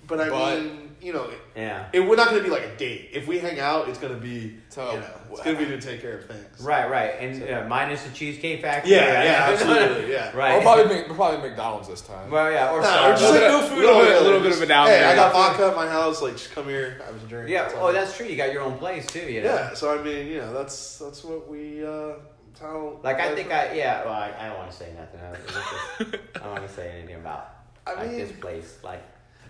Speaker 1: but I mean,
Speaker 3: we're
Speaker 1: not going to be like a date. If we hang out, it's going to be, it's going to be to take care of things.
Speaker 3: Right, and minus the Cheesecake Factory.
Speaker 1: Yeah, absolutely, yeah.
Speaker 3: Right.
Speaker 2: Or probably McDonald's this time.
Speaker 3: Well, yeah, or
Speaker 1: just no food.
Speaker 2: A little bit of an out.
Speaker 1: Hey, I got vodka at my house. Just come here, have a drink.
Speaker 3: Yeah. Oh, that's true. You got your own place too.
Speaker 1: Yeah. So I mean, that's what we.
Speaker 3: I think I don't want to say nothing. I don't want to say anything about this place.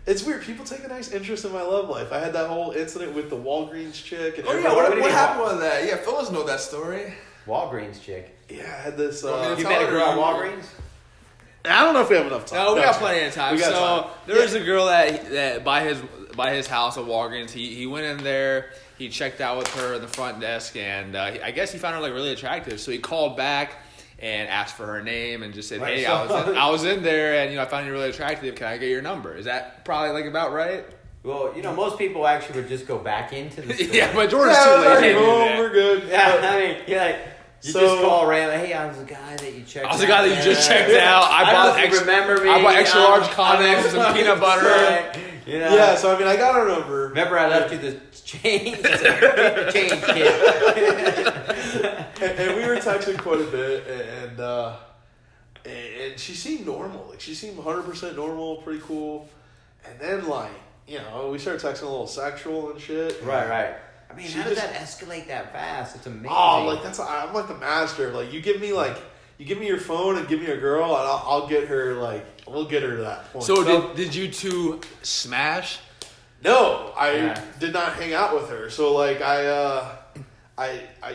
Speaker 1: It's weird. People take a nice interest in my love life. I had that whole incident with the Walgreens chick. And
Speaker 2: what happened with that? Yeah, Phil doesn't know that story.
Speaker 3: Walgreens chick.
Speaker 1: Yeah, I had this.
Speaker 3: You met a girl at Walgreens?
Speaker 1: I don't know if we have enough time.
Speaker 2: No, we got plenty of time. So there was a girl that by his house at Walgreens. He went in there. he checked out with her at the front desk, and I guess he found her like really attractive. So he called back and asked for her name and just said,
Speaker 3: Right,
Speaker 2: "Hey,
Speaker 3: so-
Speaker 2: I was in there, and I found you really attractive. Can I get your number?" Is that probably like about right?
Speaker 3: Well, most people actually would just go back into the store.
Speaker 2: Yeah, but Jordan's
Speaker 1: Yeah,
Speaker 2: too
Speaker 1: I was
Speaker 2: lazy.
Speaker 1: like,
Speaker 2: to do
Speaker 1: oh,
Speaker 2: that.
Speaker 1: we're good.
Speaker 3: Yeah, I mean, you
Speaker 1: So-
Speaker 3: just call random. Hey, I was the guy that you checked out.
Speaker 2: I was the guy that you just checked out. I
Speaker 3: don't
Speaker 2: bought
Speaker 3: know if you
Speaker 2: extra.
Speaker 3: remember me.
Speaker 2: I bought extra large
Speaker 3: I'm
Speaker 2: condoms and some peanut butter.
Speaker 3: Right.
Speaker 1: Yeah, so I mean, I got her number.
Speaker 3: Remember, I left you the change. Change, kid.
Speaker 1: And we were texting quite a bit, and she seemed normal. Like, she seemed 100% normal, pretty cool. And then, like, we started texting a little sexual and shit.
Speaker 3: Right. I mean,
Speaker 1: She
Speaker 3: how does
Speaker 1: just-
Speaker 3: that escalate that fast? It's amazing.
Speaker 1: Oh, like, I'm like the master. Like, you give me your phone and give me a girl, and I'll get her, like, we'll get her to that point.
Speaker 2: So did you two smash?
Speaker 1: No, I did not hang out with her. So, like,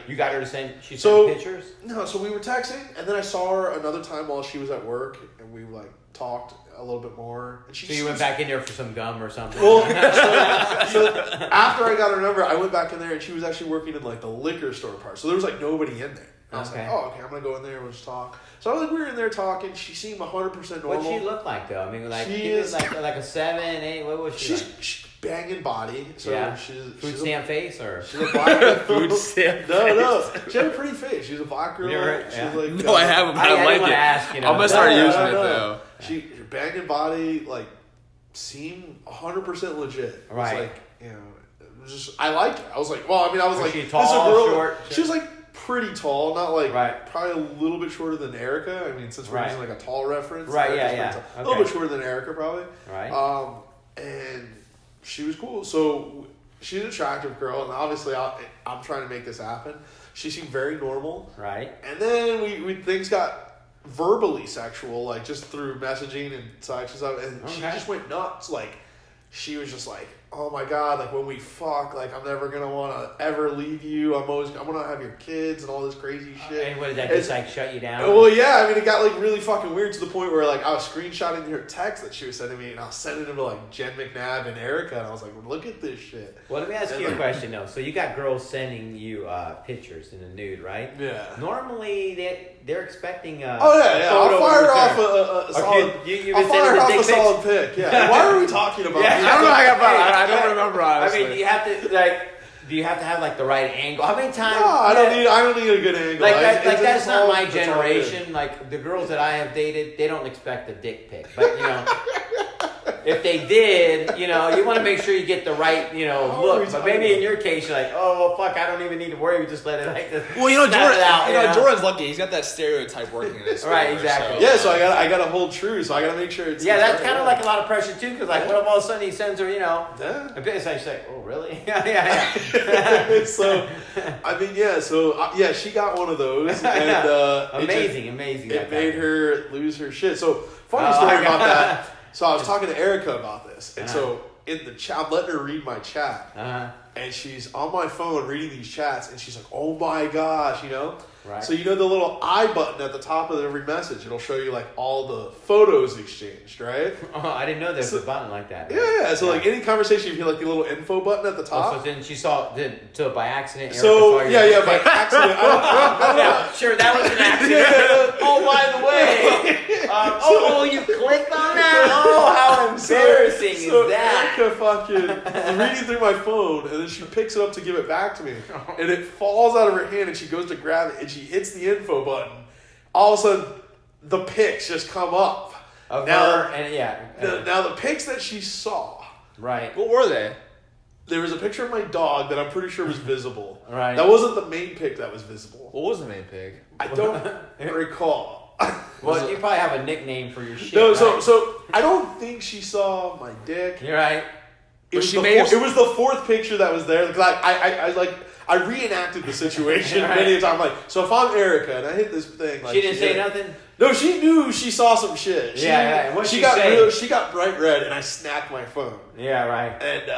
Speaker 3: You got her to send. She
Speaker 1: So-
Speaker 3: sent pictures.
Speaker 1: No, so we were texting, and then I saw her another time while she was at work, and we like talked a little bit more. And she
Speaker 3: So you went back in there for some gum or something.
Speaker 1: Well, so after I got her number, I went back in there, and she was actually working in like the liquor store part. So there was like nobody in there. And I was like, oh, okay, I'm gonna go in there and we'll just talk. So I was like, we were in there talking. She seemed 100% normal.
Speaker 3: What'd she look like though? I mean, like
Speaker 1: She
Speaker 3: give us
Speaker 1: is-
Speaker 3: like a 7, 8. What was she? like?
Speaker 1: She's banging body. So
Speaker 3: Yeah.
Speaker 1: she's
Speaker 3: Food
Speaker 1: a-
Speaker 3: stamp face or?
Speaker 1: She's a black girl.
Speaker 2: Food stamp
Speaker 1: No. She had a pretty face. She's a black girl.
Speaker 3: You never-
Speaker 1: She's
Speaker 3: yeah.
Speaker 1: like,
Speaker 2: No, I haven't. But I
Speaker 3: didn't
Speaker 2: like
Speaker 3: wanna
Speaker 2: it.
Speaker 3: ask,
Speaker 2: I'm gonna start
Speaker 1: No,
Speaker 2: using
Speaker 1: no,
Speaker 2: it
Speaker 1: no.
Speaker 2: though.
Speaker 1: She banging body like seemed 100% legit. It was
Speaker 3: Right.
Speaker 1: like, it was just I liked it. I was like, well, I mean, I was
Speaker 3: Was
Speaker 1: like,
Speaker 3: she
Speaker 1: this
Speaker 3: tall,
Speaker 1: is a girl.
Speaker 3: short?
Speaker 1: She was like pretty tall, not like
Speaker 3: Right.
Speaker 1: probably a little bit shorter than Erica. I mean, since we're
Speaker 3: Right.
Speaker 1: using like a tall reference,
Speaker 3: Right,
Speaker 1: Erica's
Speaker 3: yeah.
Speaker 1: pretty tall. A
Speaker 3: Okay.
Speaker 1: little bit shorter than Erica probably.
Speaker 3: Right.
Speaker 1: And she was cool. So she's an attractive girl, and obviously I'm trying to make this happen. She seemed very normal.
Speaker 3: Right.
Speaker 1: And then we things got verbally sexual, like just through messaging and such and stuff. And she
Speaker 3: Okay.
Speaker 1: just went nuts. Like, she was just like, oh my God, like when we fuck, like I'm never going to want to ever leave you. I'm going to have your kids and all this crazy shit.
Speaker 3: And what did that
Speaker 1: It's-
Speaker 3: just like shut you down?
Speaker 1: Well, yeah, I mean, it got like really fucking weird to the point where like I was screenshotting her text that she was sending me, and I was sending them to like Jen McNabb and Erica, and I was like, look at this shit.
Speaker 3: Well, let me ask
Speaker 1: And
Speaker 3: you a
Speaker 1: like-
Speaker 3: question though. So you got girls sending you pictures in the nude, right?
Speaker 1: Yeah.
Speaker 3: Normally they're expecting.
Speaker 1: Oh yeah. I'll fire off a
Speaker 3: Or
Speaker 1: solid.
Speaker 3: you've
Speaker 1: I'll
Speaker 3: been
Speaker 1: fire
Speaker 3: sending
Speaker 1: off
Speaker 3: the
Speaker 1: a
Speaker 3: dick pics?
Speaker 1: solid pic. Yeah. Why are we talking about?
Speaker 3: Yeah,
Speaker 1: this?
Speaker 2: I don't know. I
Speaker 3: Hey,
Speaker 2: don't remember. Honestly.
Speaker 3: I mean, do you have to have like the right angle? How many times?
Speaker 1: No, I don't need a good angle.
Speaker 3: Like
Speaker 1: It's
Speaker 3: that's
Speaker 1: just
Speaker 3: not
Speaker 1: all-
Speaker 3: my
Speaker 1: it's all good.
Speaker 3: generation. Like the girls that I have dated, they don't expect a dick pic. But if they did, you want to make sure you get the right,
Speaker 1: How are we
Speaker 3: look. But
Speaker 1: talking
Speaker 3: maybe in
Speaker 1: about-
Speaker 3: your case, you're like, oh fuck, I don't even need to worry. We just let it like this.
Speaker 2: well,
Speaker 3: snap
Speaker 2: Jordan.
Speaker 3: it out,
Speaker 2: Jordan's lucky. He's got that stereotype working in his favor.
Speaker 3: Right, exactly.
Speaker 1: Yeah, so I got to hold true. So I got to make sure it's.
Speaker 3: Yeah, that's
Speaker 1: right.
Speaker 3: kind of like a lot of pressure too. Because like, what if all of a sudden he sends her,
Speaker 1: Yeah.
Speaker 3: a bit? It's like, she's like, oh really? yeah.
Speaker 1: So, I mean, yeah. So yeah, she got one of those, and
Speaker 3: Amazing.
Speaker 1: It
Speaker 3: that
Speaker 1: made
Speaker 3: guy.
Speaker 1: her lose her shit. So funny
Speaker 3: Oh,
Speaker 1: story
Speaker 3: I
Speaker 1: about
Speaker 3: got-
Speaker 1: that. So I was talking to Erica about this, and
Speaker 3: Uh-huh.
Speaker 1: so in the chat, I'm letting her read my chat, and she's on my phone reading these chats, and she's like, "Oh my gosh,"
Speaker 3: Right.
Speaker 1: So the little I button at the top of every message, it'll show you like all the photos exchanged, right?
Speaker 3: Oh, I didn't know there was a button like that.
Speaker 1: Yeah. So like any conversation, you hit like the little info button at the top.
Speaker 3: Oh, so then she saw, so by accident. Erica
Speaker 1: So
Speaker 3: saw your
Speaker 1: yeah,
Speaker 3: dick
Speaker 1: by
Speaker 3: pic.
Speaker 1: accident. I don't
Speaker 3: Yeah, sure, that was an accident. Oh, by the way, you clicked on that? Oh, how embarrassing
Speaker 1: So
Speaker 3: is that?
Speaker 1: Erica fucking was reading through my phone, and then she picks it up to give it back to me, and it falls out of her hand, and she goes to grab it, and she hits the info button. All of a sudden, the pics just come up.
Speaker 3: Of
Speaker 1: Now-
Speaker 3: her, and yeah.
Speaker 1: Now the pics that she saw,
Speaker 3: Right.
Speaker 2: What were they?
Speaker 1: there was a picture of my dog that I'm pretty sure was visible.
Speaker 3: Right.
Speaker 1: That wasn't the main pic that was visible.
Speaker 2: What was the main pig?
Speaker 1: I don't recall.
Speaker 3: Well, you probably have a nickname for your shit.
Speaker 1: No,
Speaker 3: right?
Speaker 1: so I don't think she saw my dick.
Speaker 3: You're right.
Speaker 1: It was,
Speaker 2: she
Speaker 1: the
Speaker 2: may have-
Speaker 1: it was the fourth picture that was there. Like I reenacted the situation
Speaker 3: Right.
Speaker 1: many times. Like, so if I'm Erica and I hit this thing, like
Speaker 3: She didn't say
Speaker 1: did-
Speaker 3: nothing?
Speaker 1: No, she knew she saw some shit.
Speaker 3: Yeah. What'd she
Speaker 1: got
Speaker 3: say?
Speaker 1: she got bright red, and I snapped my phone.
Speaker 3: Yeah, right.
Speaker 1: And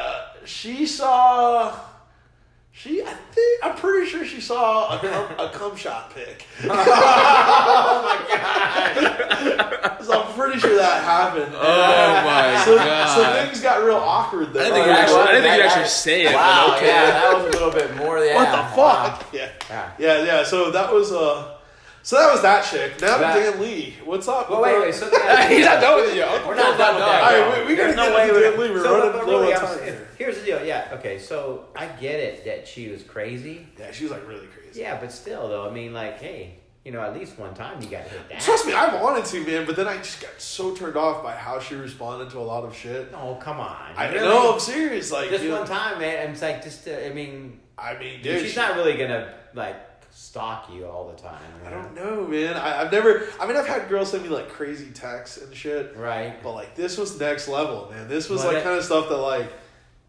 Speaker 1: she saw. I'm pretty sure she saw a cum shot pic.
Speaker 3: Oh my god.
Speaker 1: So I'm pretty sure that happened.
Speaker 2: Oh my my
Speaker 1: So
Speaker 2: God.
Speaker 1: things got real awkward there.
Speaker 2: I didn't think you'd actually say it.
Speaker 3: Wow,
Speaker 2: but okay.
Speaker 3: yeah, that was a little bit more. Yeah.
Speaker 1: What the fuck?
Speaker 3: Wow.
Speaker 1: Yeah. So that was that chick. Now Dan Lee. What's up?
Speaker 3: Well, wait. So
Speaker 2: He's not done with you.
Speaker 3: We're not done with that.
Speaker 1: All right, we gotta
Speaker 3: There's
Speaker 1: get into
Speaker 3: we're-
Speaker 1: Dan Lee. We're
Speaker 3: so,
Speaker 1: running
Speaker 3: but
Speaker 1: low
Speaker 3: really,
Speaker 1: on time here.
Speaker 3: Here's the deal. Yeah. Okay. So I get it that she was crazy.
Speaker 1: Yeah, she was like really crazy.
Speaker 3: Yeah, but still, though, I mean, like, hey, at least one time you got to hit that.
Speaker 1: Trust me, I wanted to, man, but then I just got so turned off by how she responded to a lot of shit.
Speaker 3: Oh, come on.
Speaker 1: I
Speaker 3: Really?
Speaker 1: know, I'm serious. Like,
Speaker 3: Just one time, man. And it's like, I mean,
Speaker 1: dude,
Speaker 3: she's not really gonna like stalk you all the time.
Speaker 1: I don't know, man. I've had girls send me like crazy texts and shit.
Speaker 3: Right.
Speaker 1: But like, this was next level, man. This was
Speaker 3: Well,
Speaker 1: like kind of stuff that like,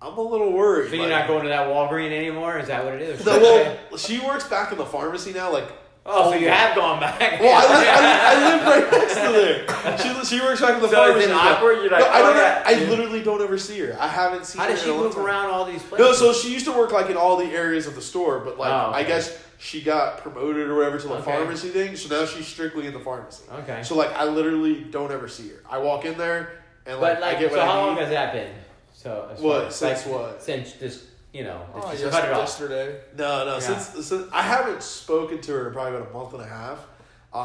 Speaker 1: I'm a little worried.
Speaker 3: So you're not going to that Walgreens anymore? Is that what it is?
Speaker 1: No, well, she works back in the pharmacy now, like.
Speaker 3: Oh, so you have gone back.
Speaker 1: Well, I live right next to there. She works back in the
Speaker 3: So
Speaker 1: pharmacy.
Speaker 3: is it awkward? You're like,
Speaker 1: no,
Speaker 3: yeah.
Speaker 1: I literally don't ever see her. I haven't seen
Speaker 3: How
Speaker 1: her
Speaker 3: does she
Speaker 1: in a long
Speaker 3: move
Speaker 1: time.
Speaker 3: around all these places?
Speaker 1: No, so she used to work like in all the areas of the store, but like
Speaker 3: Oh, okay.
Speaker 1: I guess she got promoted or whatever to the
Speaker 3: Okay.
Speaker 1: pharmacy thing. So now she's strictly in the pharmacy.
Speaker 3: Okay.
Speaker 1: So like I literally don't ever see her. I walk in there and
Speaker 3: But
Speaker 1: like
Speaker 3: like,
Speaker 1: I get
Speaker 3: so
Speaker 1: what
Speaker 3: how
Speaker 1: I
Speaker 3: long
Speaker 1: need.
Speaker 3: has that been? So as
Speaker 1: What?
Speaker 3: far as,
Speaker 1: Since
Speaker 3: like,
Speaker 1: what?
Speaker 3: Since this,
Speaker 2: Oh,
Speaker 3: just cut it off.
Speaker 2: yesterday.
Speaker 1: No,
Speaker 3: Yeah.
Speaker 1: since I haven't spoken to her in probably about a month and a half.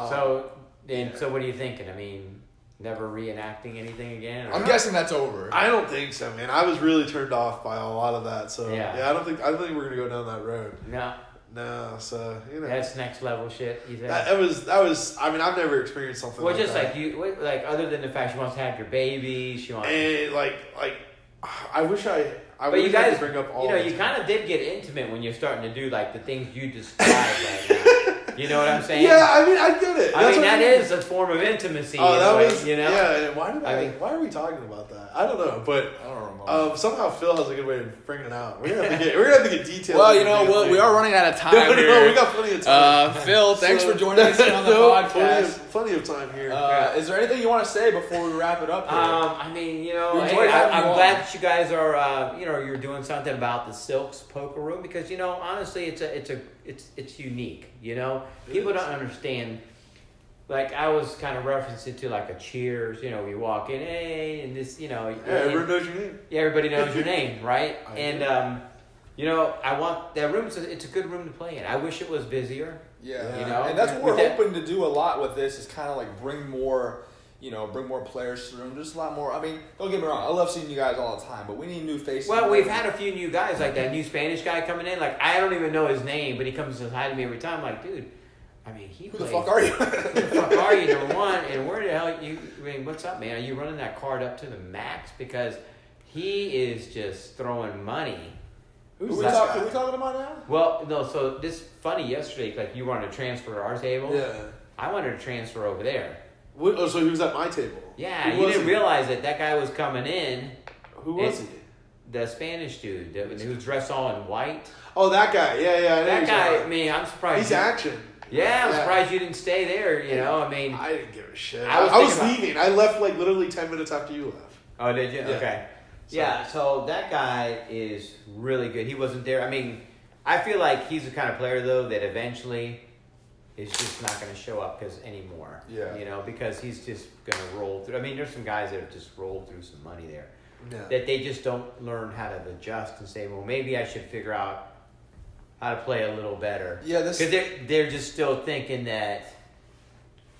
Speaker 3: So what are you thinking? I mean, never reenacting anything again? Or?
Speaker 2: I'm guessing that's over.
Speaker 1: I don't think so, man. I was really turned off by a lot of that. So
Speaker 3: Yeah.
Speaker 1: I don't think we're gonna go down that road.
Speaker 3: No,
Speaker 1: No, so
Speaker 3: that's next level shit. You think?
Speaker 1: that was. I mean, I've never experienced something.
Speaker 3: Well,
Speaker 1: like
Speaker 3: just
Speaker 1: that.
Speaker 3: like other than the fact she wants to have your baby, she wants.
Speaker 1: And like, I wish I
Speaker 3: But
Speaker 1: wish
Speaker 3: you
Speaker 1: I
Speaker 3: guys,
Speaker 1: could bring up all. the
Speaker 3: you
Speaker 1: time.
Speaker 3: kind of did get intimate when you're starting to do like the things you described right now. You know what I'm saying?
Speaker 1: Yeah, I mean, I get it.
Speaker 3: I
Speaker 1: That's
Speaker 3: mean,
Speaker 1: what
Speaker 3: that is a form of intimacy.
Speaker 1: Oh,
Speaker 3: in
Speaker 1: that
Speaker 3: a way,
Speaker 1: was Yeah, and why are we talking about that? I don't know, but
Speaker 2: I don't know.
Speaker 1: somehow Phil has a good way of bringing it out. We're gonna have to get details.
Speaker 2: Well, we are running out of time
Speaker 1: No,
Speaker 2: here.
Speaker 1: we got plenty of time.
Speaker 2: Phil, thanks
Speaker 1: So-
Speaker 2: for joining us on the
Speaker 1: No,
Speaker 2: podcast.
Speaker 1: Plenty of time here.
Speaker 2: Is there anything you want to say before we wrap it up here?
Speaker 3: I mean,
Speaker 2: We
Speaker 3: hey,
Speaker 2: enjoyed having you
Speaker 3: I'm
Speaker 2: on.
Speaker 3: glad that you guys are, you're doing something about the Silks poker room because honestly, it's unique. People don't understand. Like I was kind of referencing to like a Cheers. We walk in, hey, and this,
Speaker 1: Everyone knows your name.
Speaker 3: everybody knows your name, right?
Speaker 1: I
Speaker 3: And I want that room. It's a good room to play in. I wish it was busier.
Speaker 2: Yeah, and that's what we're
Speaker 3: With that-
Speaker 2: hoping to do a lot with this is kind of like bring more players to the room, just a lot more. I mean, don't get me wrong, I love seeing you guys all the time, but we need new faces.
Speaker 3: Well, we've had a few new guys, like that new Spanish guy coming in. Like I don't even know his name, but he comes and says hi to me every time. I'm like, dude, I mean,
Speaker 2: Who the fuck are you?
Speaker 3: Who the fuck are you, number one? And where the hell what's up, man? Are you running that card up to the max? Because he is just throwing money.
Speaker 1: Who's
Speaker 2: Who we
Speaker 1: this guy?
Speaker 2: talking about now?
Speaker 3: Well, no, so this funny yesterday, like you wanted to transfer to our table.
Speaker 1: Yeah.
Speaker 3: I wanted to transfer over there.
Speaker 1: So he was at my table.
Speaker 3: Yeah,
Speaker 1: Who
Speaker 3: you
Speaker 1: was
Speaker 3: didn't
Speaker 1: he?
Speaker 3: realize that guy was coming in.
Speaker 1: Who was
Speaker 3: And-
Speaker 1: he?
Speaker 3: The Spanish dude who was dressed all in white.
Speaker 1: Oh, that guy. Yeah. I know
Speaker 3: That
Speaker 1: he's
Speaker 3: guy,
Speaker 1: right.
Speaker 3: I mean, I'm surprised.
Speaker 1: He's action.
Speaker 3: Yeah, I'm
Speaker 1: Yeah.
Speaker 3: surprised you didn't stay there. I mean.
Speaker 1: I didn't give a shit.
Speaker 3: I was
Speaker 1: I was
Speaker 3: thinking
Speaker 1: leaving. I left like literally 10 minutes after you left.
Speaker 3: Oh, did you?
Speaker 1: Yeah.
Speaker 3: Okay.
Speaker 1: So-
Speaker 3: Yeah, so that guy is really good. He wasn't there. I mean, I feel like he's the kind of player, though, that eventually is just not going to show up anymore.
Speaker 1: Yeah.
Speaker 3: Because he's just going to roll through. I mean, there's some guys that have just rolled through some money there.
Speaker 1: Yeah.
Speaker 3: That they just don't learn how to adjust and say, well, maybe I should figure out how to play a little better.
Speaker 2: Yeah, this.
Speaker 3: Because they're just still thinking that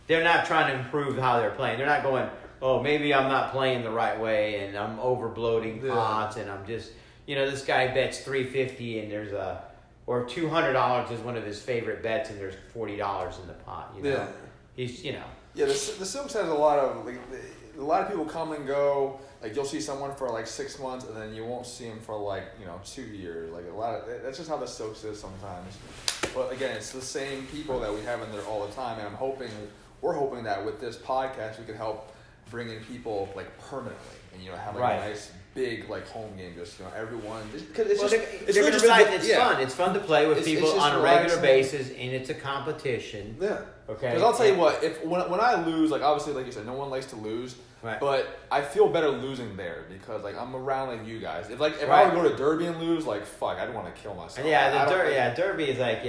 Speaker 3: they're not trying to improve how they're playing. They're not going, oh, maybe I'm not playing the right way and I'm over bloating
Speaker 1: Yeah.
Speaker 3: pots and I'm just, this guy bets $350 and there's or $200 is one of his favorite bets and there's $40 in the pot.
Speaker 1: Yeah.
Speaker 3: He's,
Speaker 2: Yeah, the Silks has a lot of people come and go. Like you'll see someone for like 6 months, and then you won't see them for like 2 years. Like that's just how the Silks is sometimes. But again, it's the same people that we have in there all the time, and we're hoping that with this podcast we could help bring in people like permanently, and have like
Speaker 3: Right.
Speaker 2: a nice big like home game. Just everyone, because it's
Speaker 3: well,
Speaker 2: just
Speaker 3: they're
Speaker 2: it's
Speaker 3: gonna
Speaker 2: really just
Speaker 3: realize
Speaker 2: a-
Speaker 3: it's
Speaker 2: yeah.
Speaker 3: fun. It's fun to play with
Speaker 2: It's
Speaker 3: people
Speaker 2: just
Speaker 3: on a regular
Speaker 2: relaxing.
Speaker 3: basis, and it's a competition.
Speaker 1: Yeah.
Speaker 3: Okay.
Speaker 2: Because I'll tell you what, if when I lose, like obviously, like you said, no one likes to lose.
Speaker 3: Right.
Speaker 2: But I feel better losing there because like I'm around like you guys. If I
Speaker 3: Right.
Speaker 2: were to go to Derby and lose, like fuck, I'd want to kill myself.
Speaker 3: Yeah,
Speaker 2: I don't-
Speaker 3: Derby is like,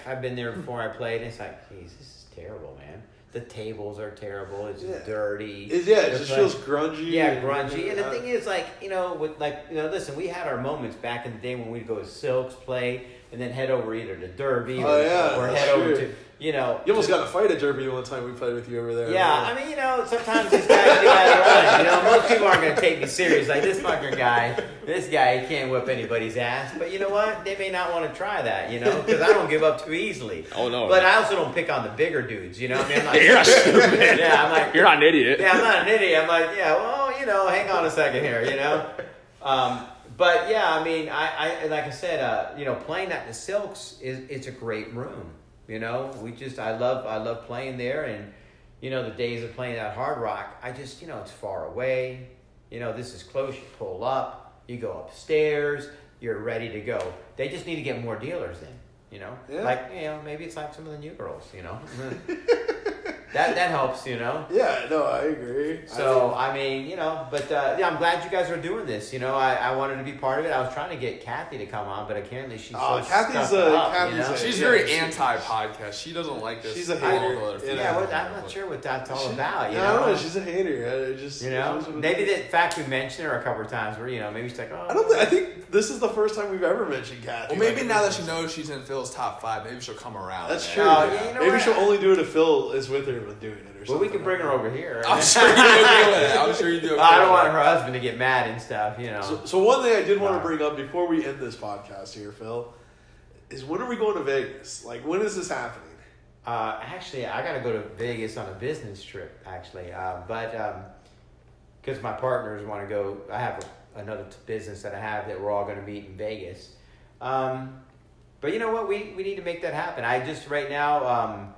Speaker 3: I've been there before I played, and it's like, geez, this is terrible, man. The tables are terrible. It's dirty.
Speaker 1: It just feels grungy.
Speaker 3: Yeah, grungy. And the thing is, like, listen, we had our moments back in the day when we'd go to Silks, play, and then head over either to Derby or head over to,
Speaker 1: You almost got in a fight at Derby one time we played with you over there.
Speaker 3: Yeah, I mean, sometimes these guys run. Most people aren't going to take me serious. Like, this guy, he can't whip anybody's ass. But you know what? They may not want to try that, because I don't give up too easily.
Speaker 2: Oh, no.
Speaker 3: But I also don't pick on the bigger dudes, I mean, I'm like,
Speaker 2: you're not stupid.
Speaker 3: Yeah, I'm like,
Speaker 2: you're not an idiot.
Speaker 3: Yeah, I'm not an idiot. I'm like, hang on a second here, But yeah, I mean, I like I said, playing at the Silks it's a great room. I love playing there, and the days of playing at Hard Rock, I just it's far away. This is close. You pull up, you go upstairs, you're ready to go. They just need to get more dealers in.
Speaker 1: Yeah.
Speaker 3: Like maybe it's like some of the new girls. That helps,
Speaker 1: Yeah, no, I agree.
Speaker 3: So, I mean, but I'm glad you guys are doing this. I wanted to be part of it. I was trying to get Kathy to come on, but apparently she's
Speaker 2: she's very anti-podcast. She doesn't like this.
Speaker 1: She's a hater.
Speaker 3: I'm not sure what that's all about.
Speaker 1: I don't know. She's a hater.
Speaker 3: Maybe the fact we mentioned her a couple of times, where maybe she's like,
Speaker 1: I think this is the first time we've ever mentioned Kathy.
Speaker 2: Well, maybe now that she knows she's in Phil's top 5, maybe she'll come around.
Speaker 1: That's true. Maybe she'll only do it if Phil is with her when doing it.
Speaker 3: Well, we can bring her over here.
Speaker 2: I'm sure you do okay with it. I'm sure you do okay.
Speaker 3: I don't want her husband to get mad and stuff,
Speaker 1: So one thing I did want to bring up before we end this podcast here, Phil, is when are we going to Vegas? Like, when is this happening?
Speaker 3: Actually, I got to go to Vegas on a business trip, actually. But because my partners want to go, I have another business that I have that we're all going to meet in Vegas. But you know what? We need to make that happen. I just, right now...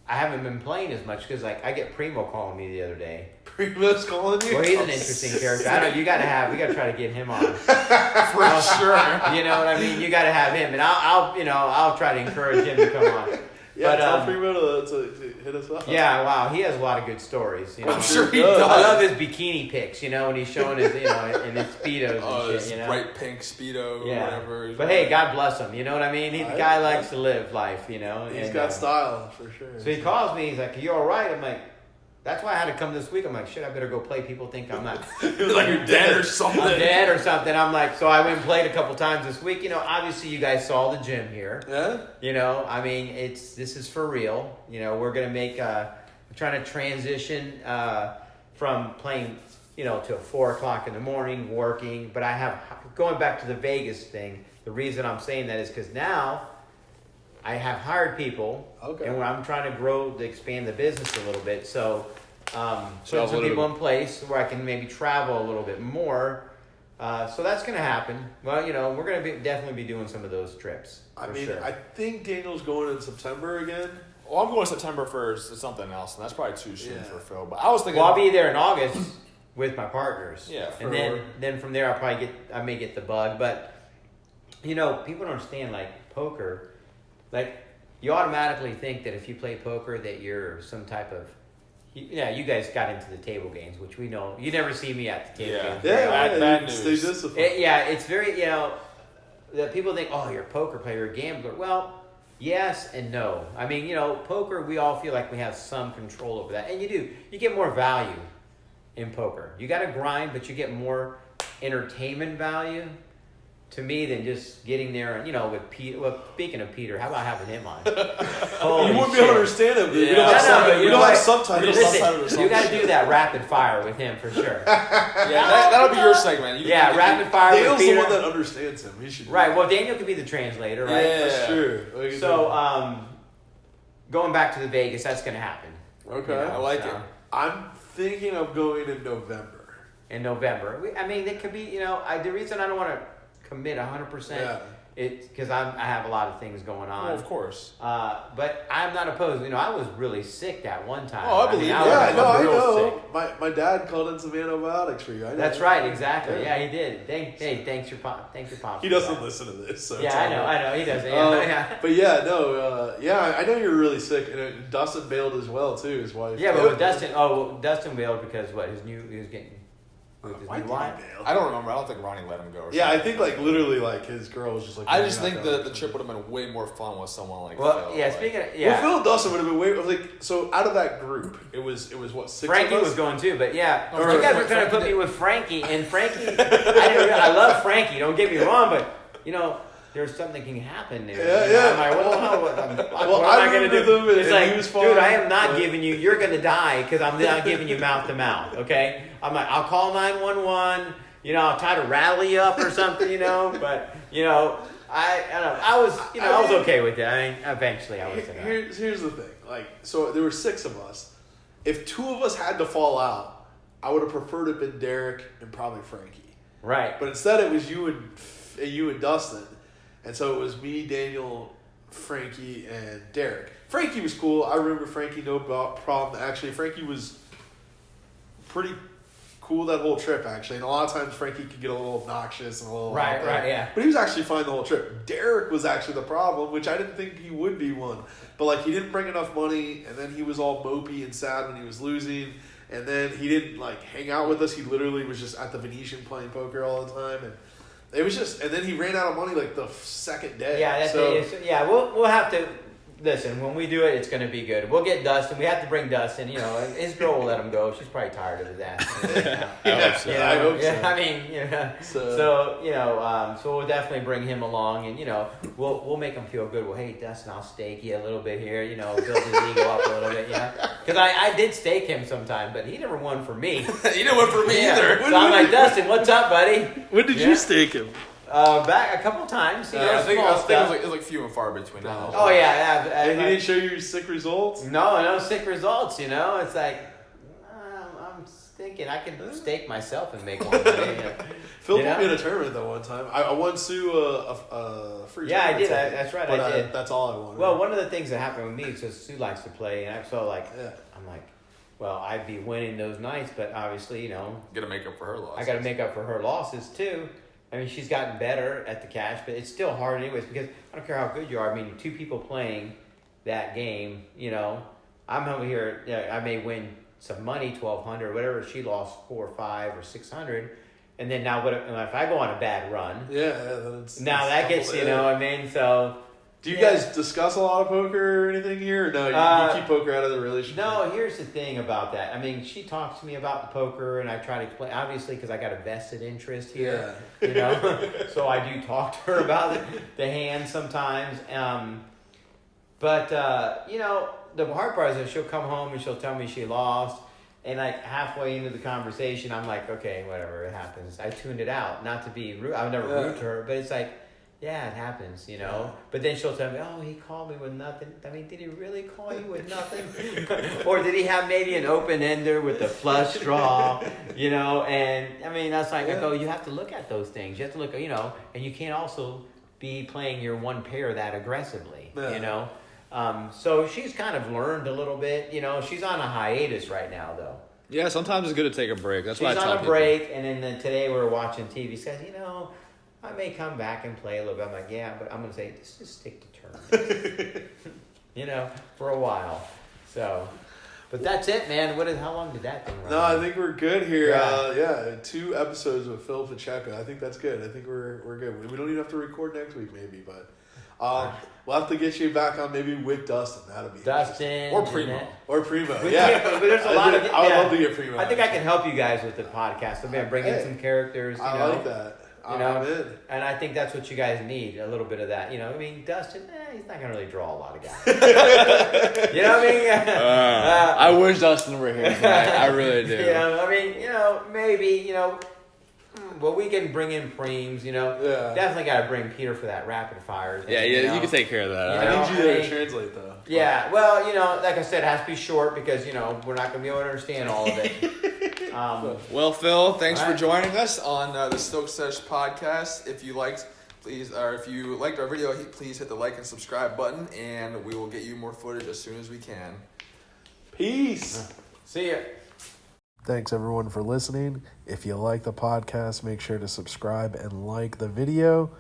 Speaker 3: I haven't been playing as much because, like, I get Primo calling me the other day.
Speaker 1: Primo's calling you?
Speaker 3: Well, he's an interesting character. I know we got to try to get him on.
Speaker 2: For sure.
Speaker 3: You know what I mean? You got to have him, and I'll try to encourage him to come on.
Speaker 1: Yeah, tell Primo to hit us up.
Speaker 3: Yeah, wow, he has a lot of good stories.
Speaker 2: I'm sure he does.
Speaker 3: I love his bikini pics, when he's showing his, in his Speedos and shit,
Speaker 2: bright pink Speedo or whatever.
Speaker 3: But hey, God bless him, you know what I mean? The guy likes to live life,
Speaker 1: He's got style, for sure.
Speaker 3: So he calls me, he's like, "Are you all right?" I'm like, that's why I had to come this week. I'm like, shit, I better go play. People think I'm not
Speaker 2: like you're dead or something.
Speaker 3: I'm dead or something. I'm like, so I went and played a couple times this week. Obviously you guys saw the gym here.
Speaker 1: Yeah.
Speaker 3: I mean, this is for real. We're gonna make we're trying to transition from playing, to 4:00 in the morning working. But I have going back to the Vegas thing. The reason I'm saying that is because now I have hired people, and I'm trying to expand the business a little bit. So, put some people in place where I can maybe travel a little bit more. So that's going to happen. Well, we're going to definitely be doing some of those trips. Sure.
Speaker 1: I think Daniel's going in September again.
Speaker 2: Well, I'm going September 1st to something else, and that's probably too soon for Phil. But I was thinking,
Speaker 3: I'll be there in August with my partners.
Speaker 2: Yeah,
Speaker 3: and then from there I may get the bug. But people don't understand, like, poker. Like, you automatically think that if you play poker that you're some type of... you guys got into the table games, which we know. You never see me at the table games.
Speaker 2: Bad news.
Speaker 1: Stay disciplined.
Speaker 3: It's very, that people think, oh, you're a poker player, you're a gambler. Well, yes and no. I mean, poker, we all feel like we have some control over that. And you do. You get more value in poker. You got to grind, but you get more entertainment value to me than just getting there and, with Peter. Well, speaking of Peter, how about having him on?
Speaker 1: You wouldn't be able to understand him. We don't have subtitles.
Speaker 3: Listen, you got to do that rapid fire with him for sure.
Speaker 2: That'll be your segment.
Speaker 3: Rapid fire
Speaker 1: Daniel's
Speaker 3: with Peter.
Speaker 1: Daniel's the one that understands him. He should.
Speaker 3: Right. Well, Daniel could be the translator, right?
Speaker 1: Yeah, that's true.
Speaker 3: So, going back to the Vegas, that's going to happen.
Speaker 1: Okay.
Speaker 2: I like it.
Speaker 1: I'm thinking of going in November.
Speaker 3: In November. It could be, the reason I don't want to commit 100%. It's because I have a lot of things going on.
Speaker 2: Well, of course.
Speaker 3: But I'm not opposed. I was really sick that one time.
Speaker 2: Oh, I believe
Speaker 1: I know.
Speaker 3: Sick.
Speaker 1: My dad called in some antibiotics for you. I know.
Speaker 3: That's right, exactly. Yeah, he did. Thanks your pop.
Speaker 1: He doesn't listen to this. So
Speaker 3: yeah, I know. He doesn't.
Speaker 1: But I know you're really sick, and Dustin bailed as well too. His wife.
Speaker 3: Yeah, but with Dustin bailed because he was getting with his
Speaker 1: Why
Speaker 3: new
Speaker 1: did
Speaker 3: wife.
Speaker 1: he bail?
Speaker 2: I don't remember. I don't think Ronnie let him go. Or
Speaker 1: Yeah, I
Speaker 2: something.
Speaker 1: think like literally like his girl was just like.
Speaker 2: I just
Speaker 1: hanging
Speaker 2: think
Speaker 1: out
Speaker 2: the trip would have been way more fun with someone like
Speaker 3: Well,
Speaker 2: Phil.
Speaker 3: yeah.
Speaker 2: like,
Speaker 3: Speaking of,
Speaker 1: Well, Phil and Dustin would have been way like so out of that group. It was what 6
Speaker 3: Frankie
Speaker 1: of us?
Speaker 3: was going too, but yeah,
Speaker 2: No,
Speaker 3: you guys were
Speaker 2: Frankie
Speaker 3: trying to put
Speaker 2: did.
Speaker 3: me with Frankie, and Frankie, I love Frankie. Don't get me wrong, but there's something can happen there.
Speaker 1: Yeah.
Speaker 3: I'm like, well, what
Speaker 1: Well,
Speaker 3: am I
Speaker 1: I
Speaker 3: going to
Speaker 1: remember
Speaker 3: do?
Speaker 1: them, and
Speaker 3: It's
Speaker 1: he
Speaker 3: like,
Speaker 1: was
Speaker 3: dude,
Speaker 1: fine,
Speaker 3: I am not
Speaker 1: but-
Speaker 3: giving you. You're going to die because I'm not giving you mouth to mouth. Okay, I'm like, I'll call 911. I'll try to rattle you up or something. But I don't know. I was okay with it. I mean, eventually I was.
Speaker 1: Here's the thing. Like, so there were 6 of us. If 2 of us had to fall out, I would have preferred it been Derek and probably Frankie.
Speaker 3: Right.
Speaker 1: But instead, it was you and Dustin, and so it was me, Daniel, Frankie, and Derek. Frankie was cool. I remember Frankie, no problem. Actually, Frankie was pretty cool that whole trip. Actually, and a lot of times Frankie could get a little obnoxious and a little
Speaker 3: Right,
Speaker 1: out there.
Speaker 3: right, yeah.
Speaker 1: But he was actually fine the whole trip. Derek was actually the problem, which I didn't think he would be one. But like he didn't bring enough money, and then he was all mopey and sad when he was losing. And then he didn't like hang out with us. He literally was just at the Venetian playing poker all the time, and it was just. And then he ran out of money like the second day.
Speaker 3: Yeah, we'll have to listen when we do it. It's going to be good. We'll get Dustin. We have to bring Dustin. And his girl will let him go. She's probably tired of his ass.
Speaker 1: I hope so.
Speaker 3: Yeah, I mean, so we'll definitely bring him along, and we'll make him feel good. Well, hey, Dustin, I'll stake you a little bit here. Build his ego up a little bit. Because I did stake him sometime, but he never won for me.
Speaker 2: You didn't win for me either.
Speaker 3: So I'm like, Dustin, what's up, buddy?
Speaker 1: When did you stake him?
Speaker 3: Back a couple times.
Speaker 2: I think
Speaker 3: small
Speaker 2: it
Speaker 3: stuff.
Speaker 2: was like few and far between. Now.
Speaker 3: Oh yeah.
Speaker 1: And he didn't show you sick results?
Speaker 3: No sick results. It's like I'm thinking I can stake myself and make one today.
Speaker 1: Phil put me in a tournament though one time. I won Sue a free.
Speaker 3: Yeah, I
Speaker 1: tournament
Speaker 3: did.
Speaker 1: ticket,
Speaker 3: That's right.
Speaker 1: but
Speaker 3: I did.
Speaker 1: That's all I wanted.
Speaker 3: Well, one of the things that happened with me is because Sue likes to play, and I'm like, well, I'd be winning those nights, but obviously,
Speaker 2: Gotta make up for her loss.
Speaker 3: I got to make up for her losses too. I mean, she's gotten better at the cash, but it's still hard anyways because I don't care how good you are. I mean, 2 people playing that game, I'm over here. I may win some money, $1,200 or whatever. She lost $400 or $500 or $600, and then now if I go on a bad run?
Speaker 1: then
Speaker 3: Now that gets so.
Speaker 1: Do you guys discuss a lot of poker or anything here? Or no, you keep poker out of the relationship.
Speaker 3: No, here's the thing about that. I mean, she talks to me about the poker, and I try to explain, obviously, because I got a vested interest here. So I do talk to her about the hand sometimes. But the hard part is that she'll come home and she'll tell me she lost, and like halfway into the conversation, I'm like, okay, whatever, it happens. I tuned it out, not to be rude. I would never rude to her, but it's like, yeah, it happens,
Speaker 1: Yeah.
Speaker 3: But then she'll tell me, oh, he called me with nothing. I mean, did he really call you with nothing? Or did he have maybe an open-ender with a flush draw, And, I mean, that's like, I go, you have to look at those things. You have to look, and you can't also be playing your one pair that aggressively, So she's kind of learned a little bit. She's on a hiatus right now, though.
Speaker 2: Yeah, sometimes it's good to take a break. That's why I
Speaker 3: She's
Speaker 2: tell
Speaker 3: on a
Speaker 2: people.
Speaker 3: break, and then today we were watching TV. She says, I may come back and play a little bit. I'm like, yeah, but I'm going to say, just stick to tournaments. For a while. So, but that's it, man. How long did that thing run?
Speaker 1: No, I think we're good here.
Speaker 3: Yeah.
Speaker 1: 2 episodes with Phil Pacheco. I think that's good. I think we're good. We don't even have to record next week, maybe, but we'll have to get you back on maybe with Dustin. That'll be
Speaker 3: Dustin.
Speaker 2: Or Primo.
Speaker 3: Jeanette.
Speaker 1: or Primo.
Speaker 3: We
Speaker 1: Yeah,
Speaker 3: can, but there's a lot of.
Speaker 1: I would love to get Primo.
Speaker 3: I think I can help you guys with the podcast. I'm going to bring in some characters.
Speaker 1: I like that. I'm in.
Speaker 3: And I think that's what you guys need, a little bit of that. I mean, Dustin, he's not going to really draw a lot of guys. You know what I mean?
Speaker 2: I wish Dustin were here tonight. I really do.
Speaker 3: Maybe, well, we can bring in Preems, Definitely got to bring Peter for that rapid fire.
Speaker 2: Yeah, you can take care of that.
Speaker 1: I need you to translate, though.
Speaker 3: Yeah, well, like I said, it has to be short because, we're not going to be able to understand all of it.
Speaker 2: Well, Phil, thanks for
Speaker 3: Alright.
Speaker 2: joining us on the Sesh Podcast. If you liked our video, please hit the like and subscribe button, and we will get you more footage as soon as we can.
Speaker 1: Peace.
Speaker 3: See ya.
Speaker 1: Thanks, everyone, for listening. If you like the podcast, make sure to subscribe and like the video.